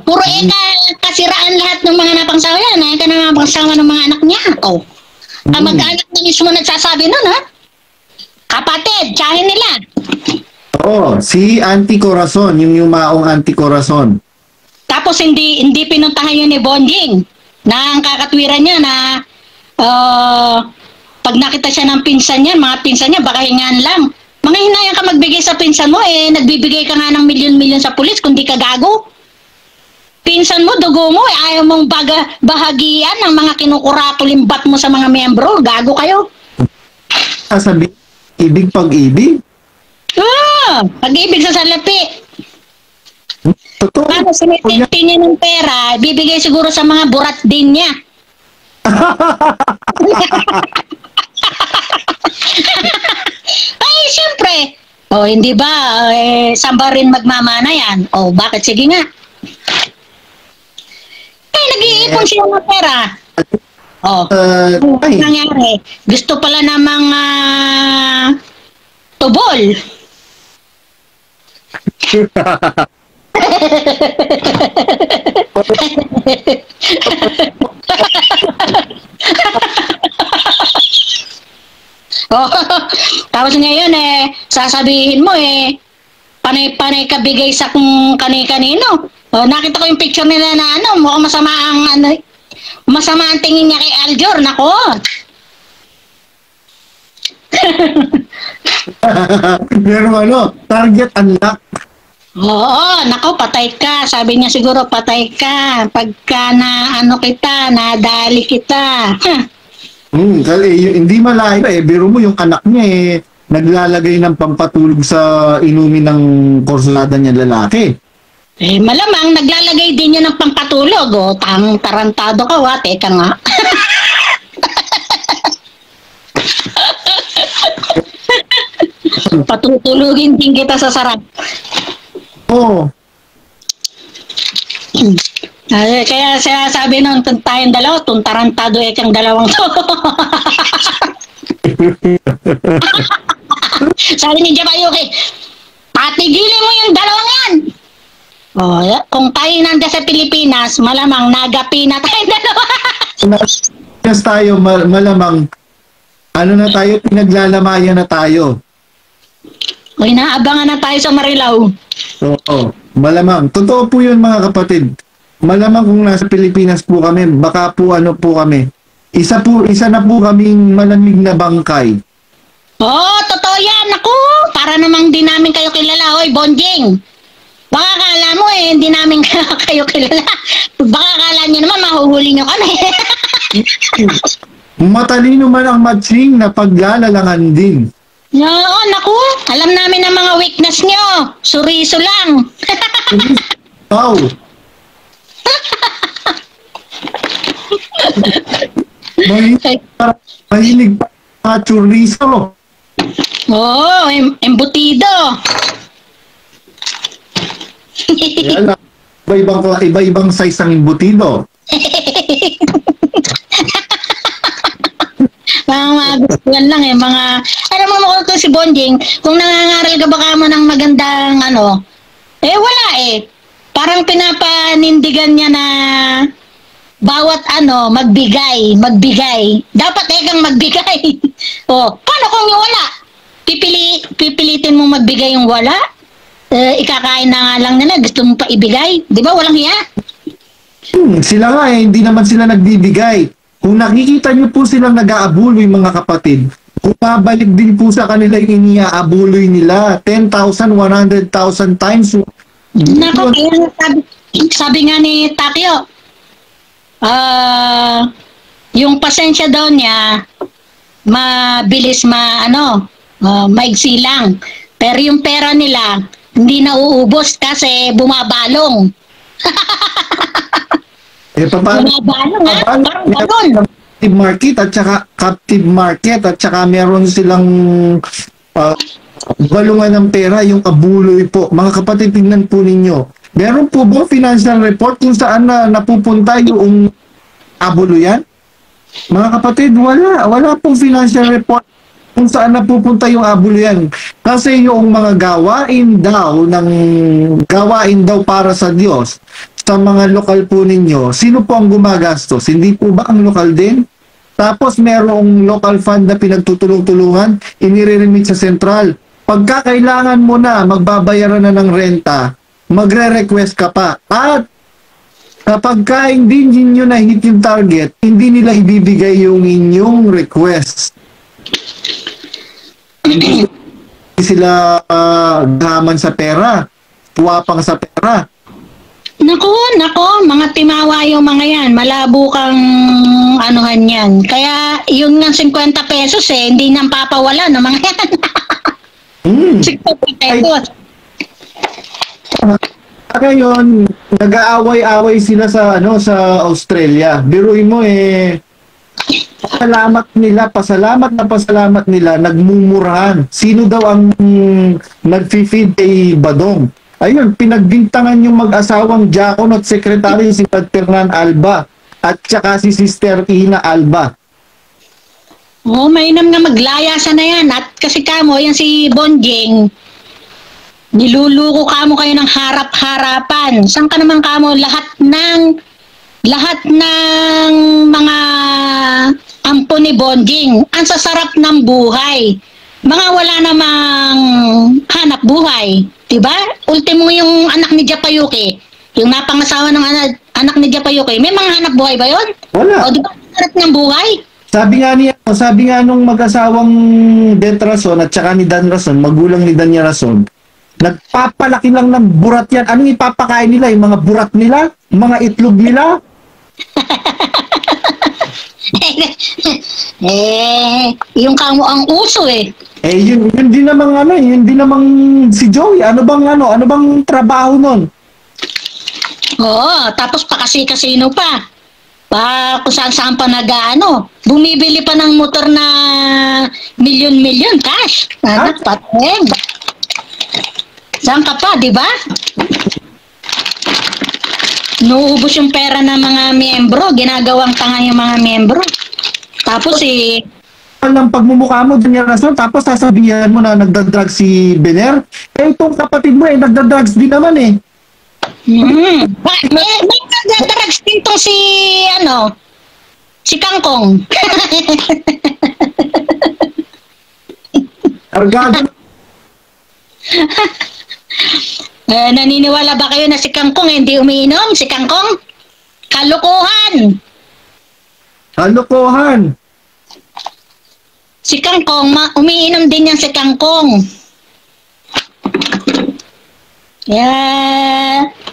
Puro kasiraan lahat ng mga napangsawa yan. Eka na napangsawa ng mga anak niya. Ang mag-anak na mismo nagsasabi nun, kapatid, tsahin nila. Si Auntie Corazon, yung yumaong Auntie Corazon. Tapos hindi pinuntahan yun ni Bonjing na ang kakatwiran niya na pag nakita siya ng pinsan niya, mga pinsan niya, baka hingaan lang. Mga hinayang ka magbigay sa pinsan mo, nagbibigay ka nga ng milyon-milyon sa pulis, kundi ka gago. Pinsan mo, dugo mo, ayaw mong bahagian ng mga kinukurakulimbat mo sa mga miyembro, gago kayo. Sabi, ibig pag-ibig. Pag-ibig sa salapi. Totoo. Paano sinititi niya ng pera, bibigay siguro sa mga burat din niya. Ay, siyempre. Hindi ba, saan ba rin magmamana yan? Bakit? Sige nga. Nag-iipon siya ng pera. Ano nangyari? Gusto pala ng mga tubol. Tapos ngayon sasabihin mo panay-panay ka bigay sa kung kani-kanino. Nakita ko yung picture nila na mukhang masama ang tingin niya kay Aljor, nako. Pero target unlock. Oo, nako, patay ka. Sabi niya siguro, patay ka. Pagka kita, nadali kita. Hindi malayo biro mo yung anak niya naglalagay ng pampatulog sa inumin ng kursulada niya lalaki. Malamang naglalagay din niya ng pampatulog. Tarantado ka, teka nga. Patutulugin din kita sa sarap. Oo. Kaya siya sabi nung tayong dalawa, tarantado kang dalawang to. Sabi ni Jabayuki, patigilin mo yung dalawang yan. Kung tayo nandiyan sa Pilipinas, malamang nagapi na tayong dalawa. Yes tayo, malamang na tayo, pinaglalamayan na tayo. Inaabangan na tayo sa Marilao. Oo, malamang. Totoo po yun mga kapatid. Malamang kung nasa Pilipinas po kami, baka po po kami. Isa na po kaming malamig na bangkay. Totoo yan. Naku, para namang di namin kayo kilala. Hoy, Bonjing. Baka akala mo hindi namin kayo kilala. Baka akala nyo naman mahuhuli nyo kami. Matalino man ang matching na paglalalangan din. Oo, naku. Alam namin ang mga weakness nyo. Suriso lang. Wow. Mahilig pa mga chorizo. Embutido. Iba-ibang size ng embutido. Mga gustuhan lang alam mo kung si Bonjing, kung nangangaral ka baka mo ng magandang wala parang pinapanindigan niya na bawat magbigay. Dapat kang magbigay. Paano kung yung wala? Pipilitin mo magbigay yung wala? Ikakain na nga lang nila, gusto mo pa ibigay? Di ba walang hiya? Sila nga hindi naman sila nagbibigay. Kung nakikita niyo po silang nag-aabuloy mga kapatid, bumabalik din po sa kanila yung iniaabuloy nila. 10,000, 100,000 times. Nako, kaya sabi nga ni Takyo, yung pasensya daw niya, mabilis maigsi lang. Pero yung pera nila, hindi nauubos kasi bumabalong. Paano? Bumabalong parang balon. Captive market at saka meron silang balungan ng pera, yung abuloy po. Mga kapatid, tingnan po ninyo. Meron po ba financial report kung saan napupunta yung abuluyan? Mga kapatid, wala pong financial report kung saan napupunta yung abuluyan. Kasi yung mga gawain daw para sa Diyos, sa mga lokal po ninyo, sino po ang gumagastos? Hindi po ba ang lokal din? Tapos merong local fund na pinagtutulong-tulungan, inire-remit sa sentral. Pagka kailangan mo na, magbabayaran na ng renta, magre-request ka pa. At Kapag ka hindi ninyo na-hit yung target, hindi nila ibibigay yung inyong request. Hindi sila gaman sa pera, puwapang sa pera. Nako, mga timawa yung mga yan. Malabo kang anuhan yan. Kaya yung ng 50 pesos hindi nang papawala ng mga yan. 50 pesos. Ngayon, nag-aaway-away sila sa sa Australia. Biruin mo pasalamat nila, nagmumurahan. Sino daw ang nag-feed kay Badong? Ayun, pinagbintangan yung mag-asawang Diakon at Secretary si Ferdinand Alba at saka si Sister Ina Alba. Mainam nga maglayasan na yan. At kasi kamo, yan si Bonjing, niluluko kamo kayo ng harap-harapan. Saan ka naman kamo lahat ng mga ampo ni Bonjing, ang sasarap ng buhay. Mga wala namang hanap buhay. Diba? Ultimo yung anak ni Japayuki, yung napangasawa ng anak ni Japayuki, may mga hanap buhay ba yun? Wala. O diba sarap ng buhay? Sabi nga nung mag-asawang Det Rason at saka ni Dan Rason, magulang ni Danya Rason, nagpapalaki lang ng burat yan. Anong ipapakain nila? Yung mga burat nila? Mga itlog nila? Yung kamo ang uso Yun din namang si Joey. Ano bang trabaho nun? Oo, tapos pakasi-kasino pa. Kung saan pa bumibili pa ng motor na milyon-milyon cash. Pateng. Saan ka pa, di ba? Nuubos yung pera ng mga miyembro, ginagawang tanga yung mga miyembro. Tapos Ang pagmumukha mo, Danya Rason, tapos sasabihan mo na nagdadrugs si Bener. Itong kapatid mo nagdadrugs din naman may nagdadrugs din tong si Kangkong. Argado. Naniniwala ba kayo na si Kangkong hindi umiinom? Si Kangkong? Kalokohan! Si Kangkong, umiinom din yan si Kangkong.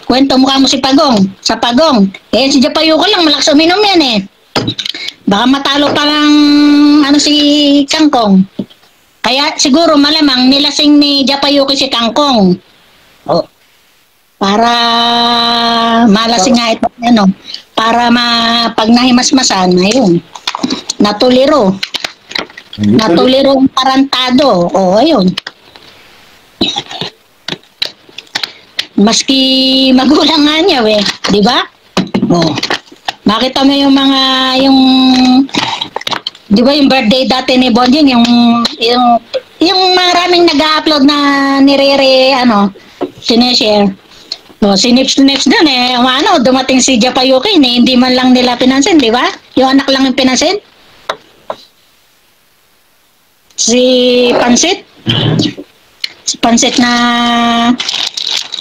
Kwento mukha mo si Pagong. Sa Pagong. Si Japayuko lang, malakas uminom yan Baka matalo pa lang si Kangkong. Kaya siguro malamang nilasing ni Japayuki si Kangkong. Para malasing nga ito, para pag nahimasmasan, ayun. Natuliro ang tarantado. Ayun. Maski magulang nga niya, di ba? Makita mo yung di ba yung birthday dati ni Bonjing, yung maraming nag-upload na nire sineshare. Sinips dun dumating si Japayuki, hindi man lang nila pinansin, di ba? Yung anak lang yung pinansin. Si Pansit na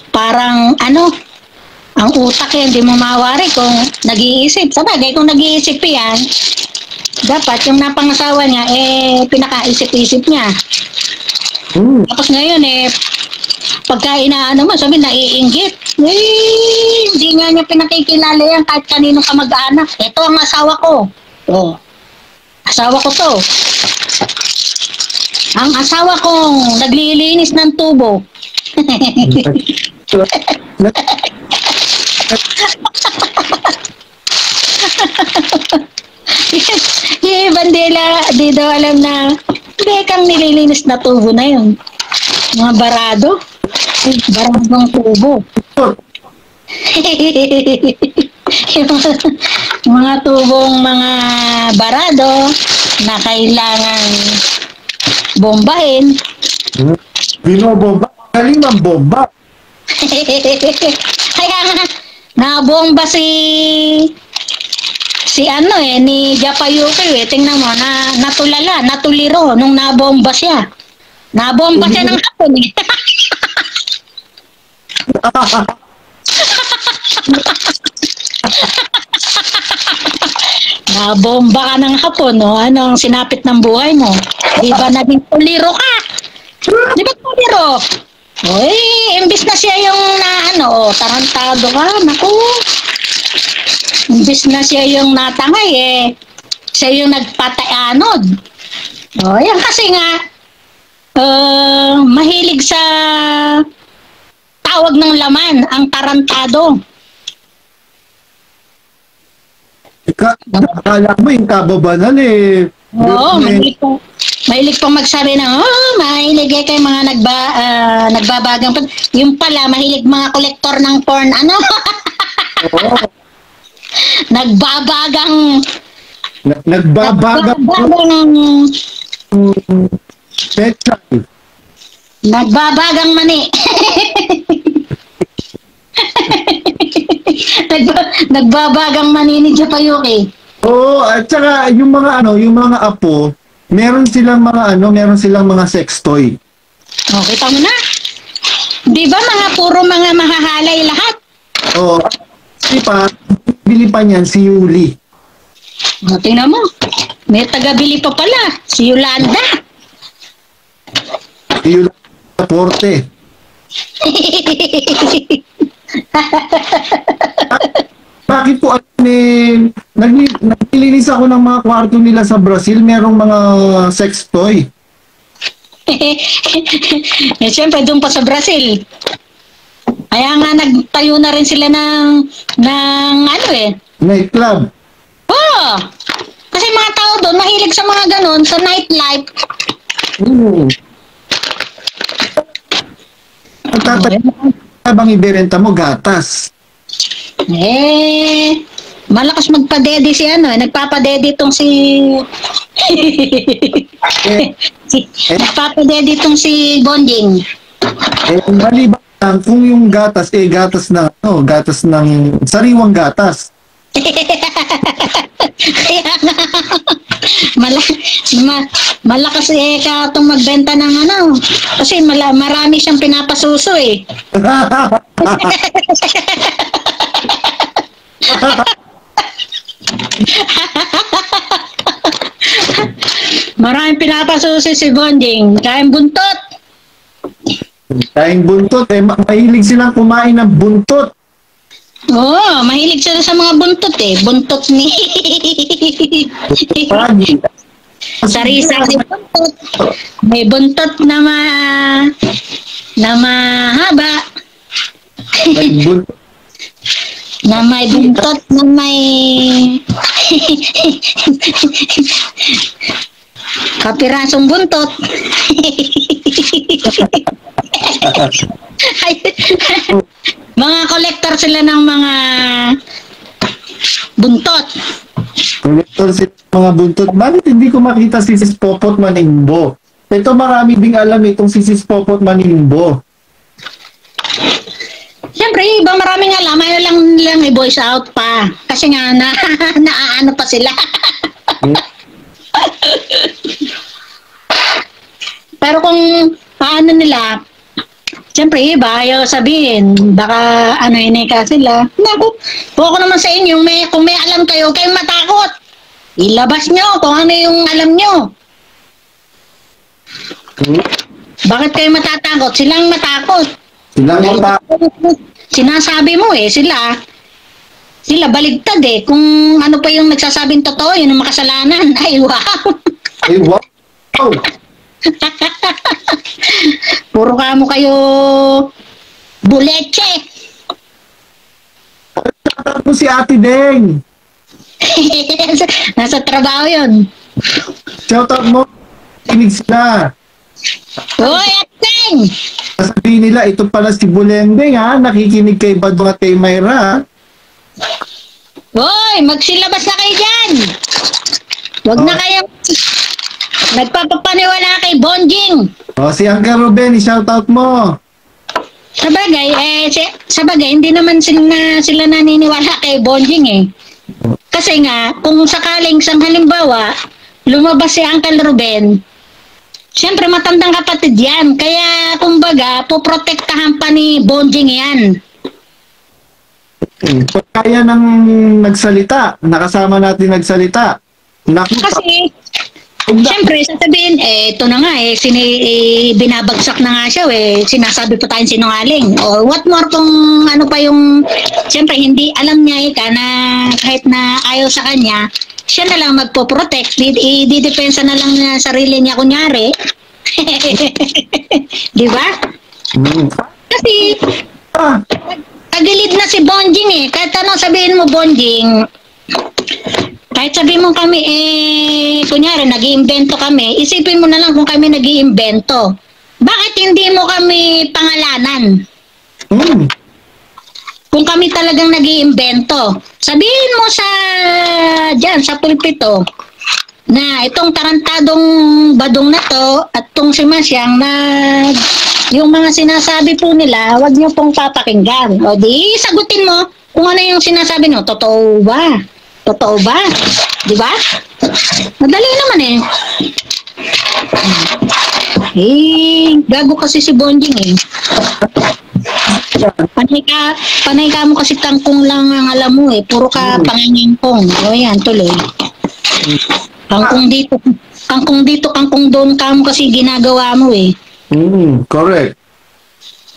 parang ang utak hindi mo mawari kung nag-iisip. Sabagay, kung nag-iisip yan, dapat yung napangasawa niya, pinakaisip-isip niya. Tapos ngayon, pagka inaano mo, sabi, naiinggit. Hindi nga niya pinakikilala yan kahit kaninong kamag-anak. Ito ang asawa ko. Asawa ko to. Ang asawa kong naglilinis ng tubo. Yung bandila, di daw alam na kang nililinis na tubo na yun. Mga barado. Baradong tubo. Mga tubong mga barado na kailangan bombahin. Binobomba? Galing ang bomba. Kaya nga, nabomba ni Japayuki. Tingnan mo, natuliro nung nabomba siya. Nabomba siya ng hapon Nabomba ka ng hapon, no? Ano ang sinapit ng buhay mo? Di ba naging tuliro ka? Di ba tuliro? Uy, imbis na siya yung tarantado ka, naku. Imbis na siya yung natangay, siya yung nagpatayanod. O, yan kasi nga, mahilig sa tawag ng laman, ang tarantado. Akala mo yung kababanan Oo, mahilig pong magsabi ng, mahilig kay mga nagbabagang. Yung pala, mahilig mga kolektor ng porn, Oo. Nagbabagang Nagbabagang petchay. Nagbabagang mani. Nagbabagang mani ni Japayuki. Oo, at saka yung mga apo, meron silang mga sex toy. O, kita mo na. Di ba puro mga mahahalay lahat? Oo. Bili pa niyan si Yuli. O, tingnan mo. May tagabili pa pala. Si Yolanda. Si Yuli Porte. Bakit po naglilinis ako ng mga kwarto nila sa Brazil, merong mga sex toy. Siyempre, doon pa sa Brazil. Kaya nga nagtayo na rin sila ng Nightclub. Oo! Kasi mga tao doon, mahilig sa mga ganon, sa nightlife. Ang habang iberenta mo, gatas. Malakas magpadede si nagpapadede tong nagpapadede tong si Bonding. Maliban lang kung yung gatas, gatas ng sariwang gatas. Kaya nga, malakas ka itong magbenta ng kasi marami siyang pinapasuso Maraming pinapasuso si Bonding. Kain buntot. Kain buntot. Mahilig silang kumain ng buntot. Oo, mahilig sila sa mga buntot Buntot ni Sari-sari buntot. May buntot na mahaba. Na may buntot na may kapirasong buntot. Mga kolektor sila ng mga buntot. Kolektor sila ng mga buntot. Bakit hindi ko makita si Sis Popot Maningbo? Ito marami ding alam itong si Sis Popot Maningbo. Siyempre, iba maraming alam. Ayaw lang i-voice out pa. Kasi nga, naaano pa sila. Pero kung paano nila, siyempre, iba, ayaw sabihin. Baka inika sila. Naku, po ako naman sa inyo, kung may alam kayo, kayong matakot. Ilabas nyo kung ano yung alam nyo. Bakit kayo matatakot? Silang matakot. Sinasabi mo sila baligtad kung ano pa yung nagsasabing totoo, yun ang makasalanan. Ay, wow. Ay, wow. Puro kamo kayo buleche. Tapos si Ate Deng. Nasa trabaho yun. Shoutout mo. Kinig sila. Hoy, Ateng! Sabihin nila, ito pala si Bulendeng nakikinig kay Badong at kay Mayra. Hoy, magsilabas na kayo dyan! Huwag na kayong nagpapapaniwala kay Bonjing. Si Uncle Ruben, i-shoutout mo. Sabagay, hindi naman sila naniniwala kay Bonjing Kasi nga, kung sakaling halimbawa, lumabas si Uncle Ruben, siyempre matandang kapatid yan. Kaya, kumbaga, poprotektahan pa ni Bonjing yan. Pag kaya ng nagsalita, nakasama natin nagsalita. Naku, Kasi, siyempre, sasabihin, ito na nga, binabagsak na nga siya, sinasabi pa tayong sinungaling. O, what more kung ano pa yung, siyempre, hindi alam niya na kahit na ayaw sa kanya, siya na lang magpo-protect, i-depensa na lang niya sarili niya, kunyari. Di ba? mm. Kasi, Ah, tagilid na si Bonjing. Kahit anong sabihin mo, Bonjing, kahit sabihin mo kami, kunyari, nag-iimbento kami, isipin mo na lang kung kami nag-iimbento. Bakit hindi mo kami pangalanan? mm. Kung kami talagang nag-iimbento. Sabihin mo sa pulpito, na itong tarantadong badong na to, at itong si Masyang na yung mga sinasabi po nila, wag niyo pong papakinggan. O di, sagutin mo kung ano yung sinasabi nyo. Totoo ba? Totoo ba? Di ba? Madali naman eh. Gago kasi si Bonjing eh. Panay ka mo kasi kangkong lang ang alam mo eh. Puro ka pangingingkong. O yan, tuloy. Kangkong dito, kangkong doon ka mo kasi ginagawa mo eh. Correct.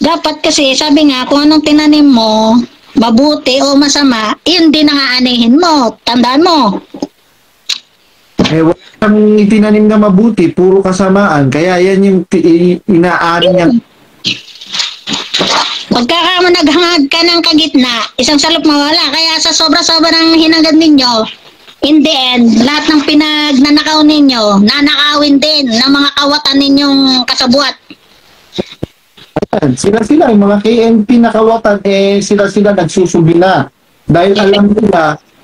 Dapat kasi, sabi nga, kung anong tinanim mo, mabuti o masama, yun din ang aanihin mo. Tandaan mo. Wala kang itinanim na mabuti, puro kasamaan. Kaya yan yung inaani niya. Pagka mo naghangad ka ng kagitna, isang salop mawala. Kaya sa sobra-sobra ng hinagad ninyo, in the end, lahat ng pinagnanakaw ninyo, nanakawin din ng mga kawatan ninyong kasabuat. Sila, yung mga KNP na kawatan, sila nagsusubi na. Dahil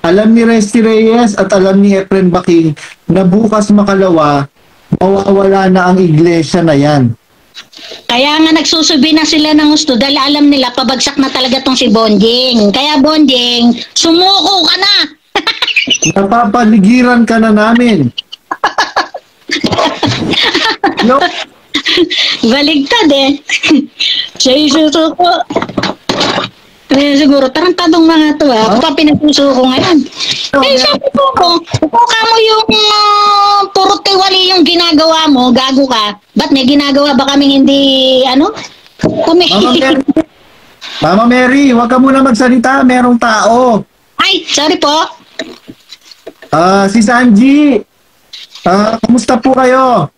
alam ni Resty Reyes at alam ni Efren Baking na bukas makalawa, mawawala na ang iglesia na yan. Kaya nga nagsusubi na sila ng gusto dahil alam nila pabagsak na talaga tong si Bonjing. Kaya Bonjing, sumuko ka na! Napapaligiran ka na namin. No? Baligtad eh. Siya isusuko. Siguro, tarantadong mga to Ako pa pinagsusuko ngayon. Sabi ko, upuka mo yung puro tiwali yung ginagawa mo, gago ka. Ba't may ginagawa ba kaming hindi, Mama Mary, huwag ka muna magsalita. Merong tao. Ay, sorry po. Si Sanji. Kumusta po kayo?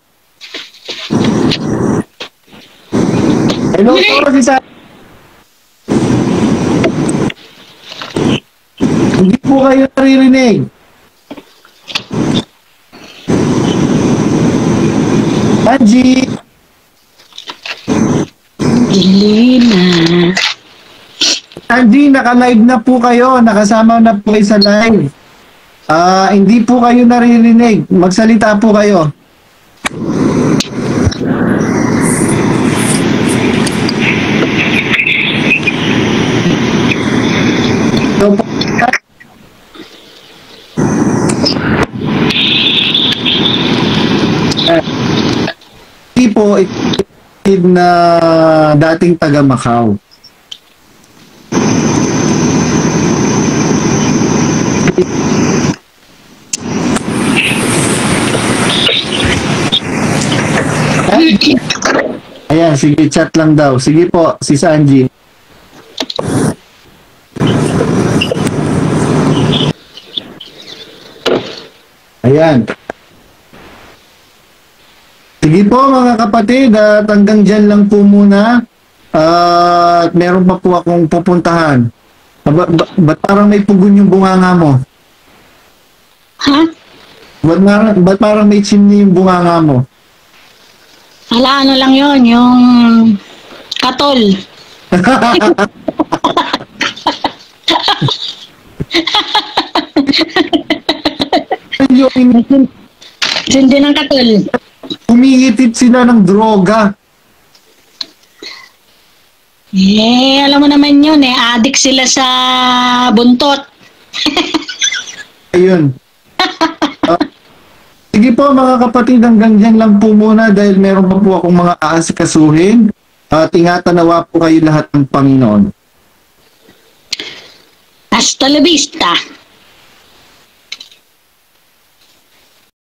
Hello po, si Sanji. Hindi po kayo naririnig. Sanji. Elena. Sanji, naka-live na po kayo. Nakasama na po kayo sa live. Hindi po kayo naririnig. Magsalita po kayo. Hindi po na dating taga Macau. Ayan, sige, chat lang daw. Sige po, si Sanji. Ayan. Sige po mga kapatid, at hanggang dyan lang po muna. At meron pa po akong pupuntahan. Ba't parang may pugon yung bunganga mo? Ha? Ba't parang may chimney yung bunganga mo? Ala, ano lang yon yung katol. Sindi ng katol. Umiitip sila ng droga. Alam mo naman yun addict sila sa buntot. Ayun. Sige po mga kapatid, hanggang dyan lang po muna dahil meron pa po akong mga aasikasuhin. At ingatan nawa po kayo lahat ng Panginoon. Hasta la vista.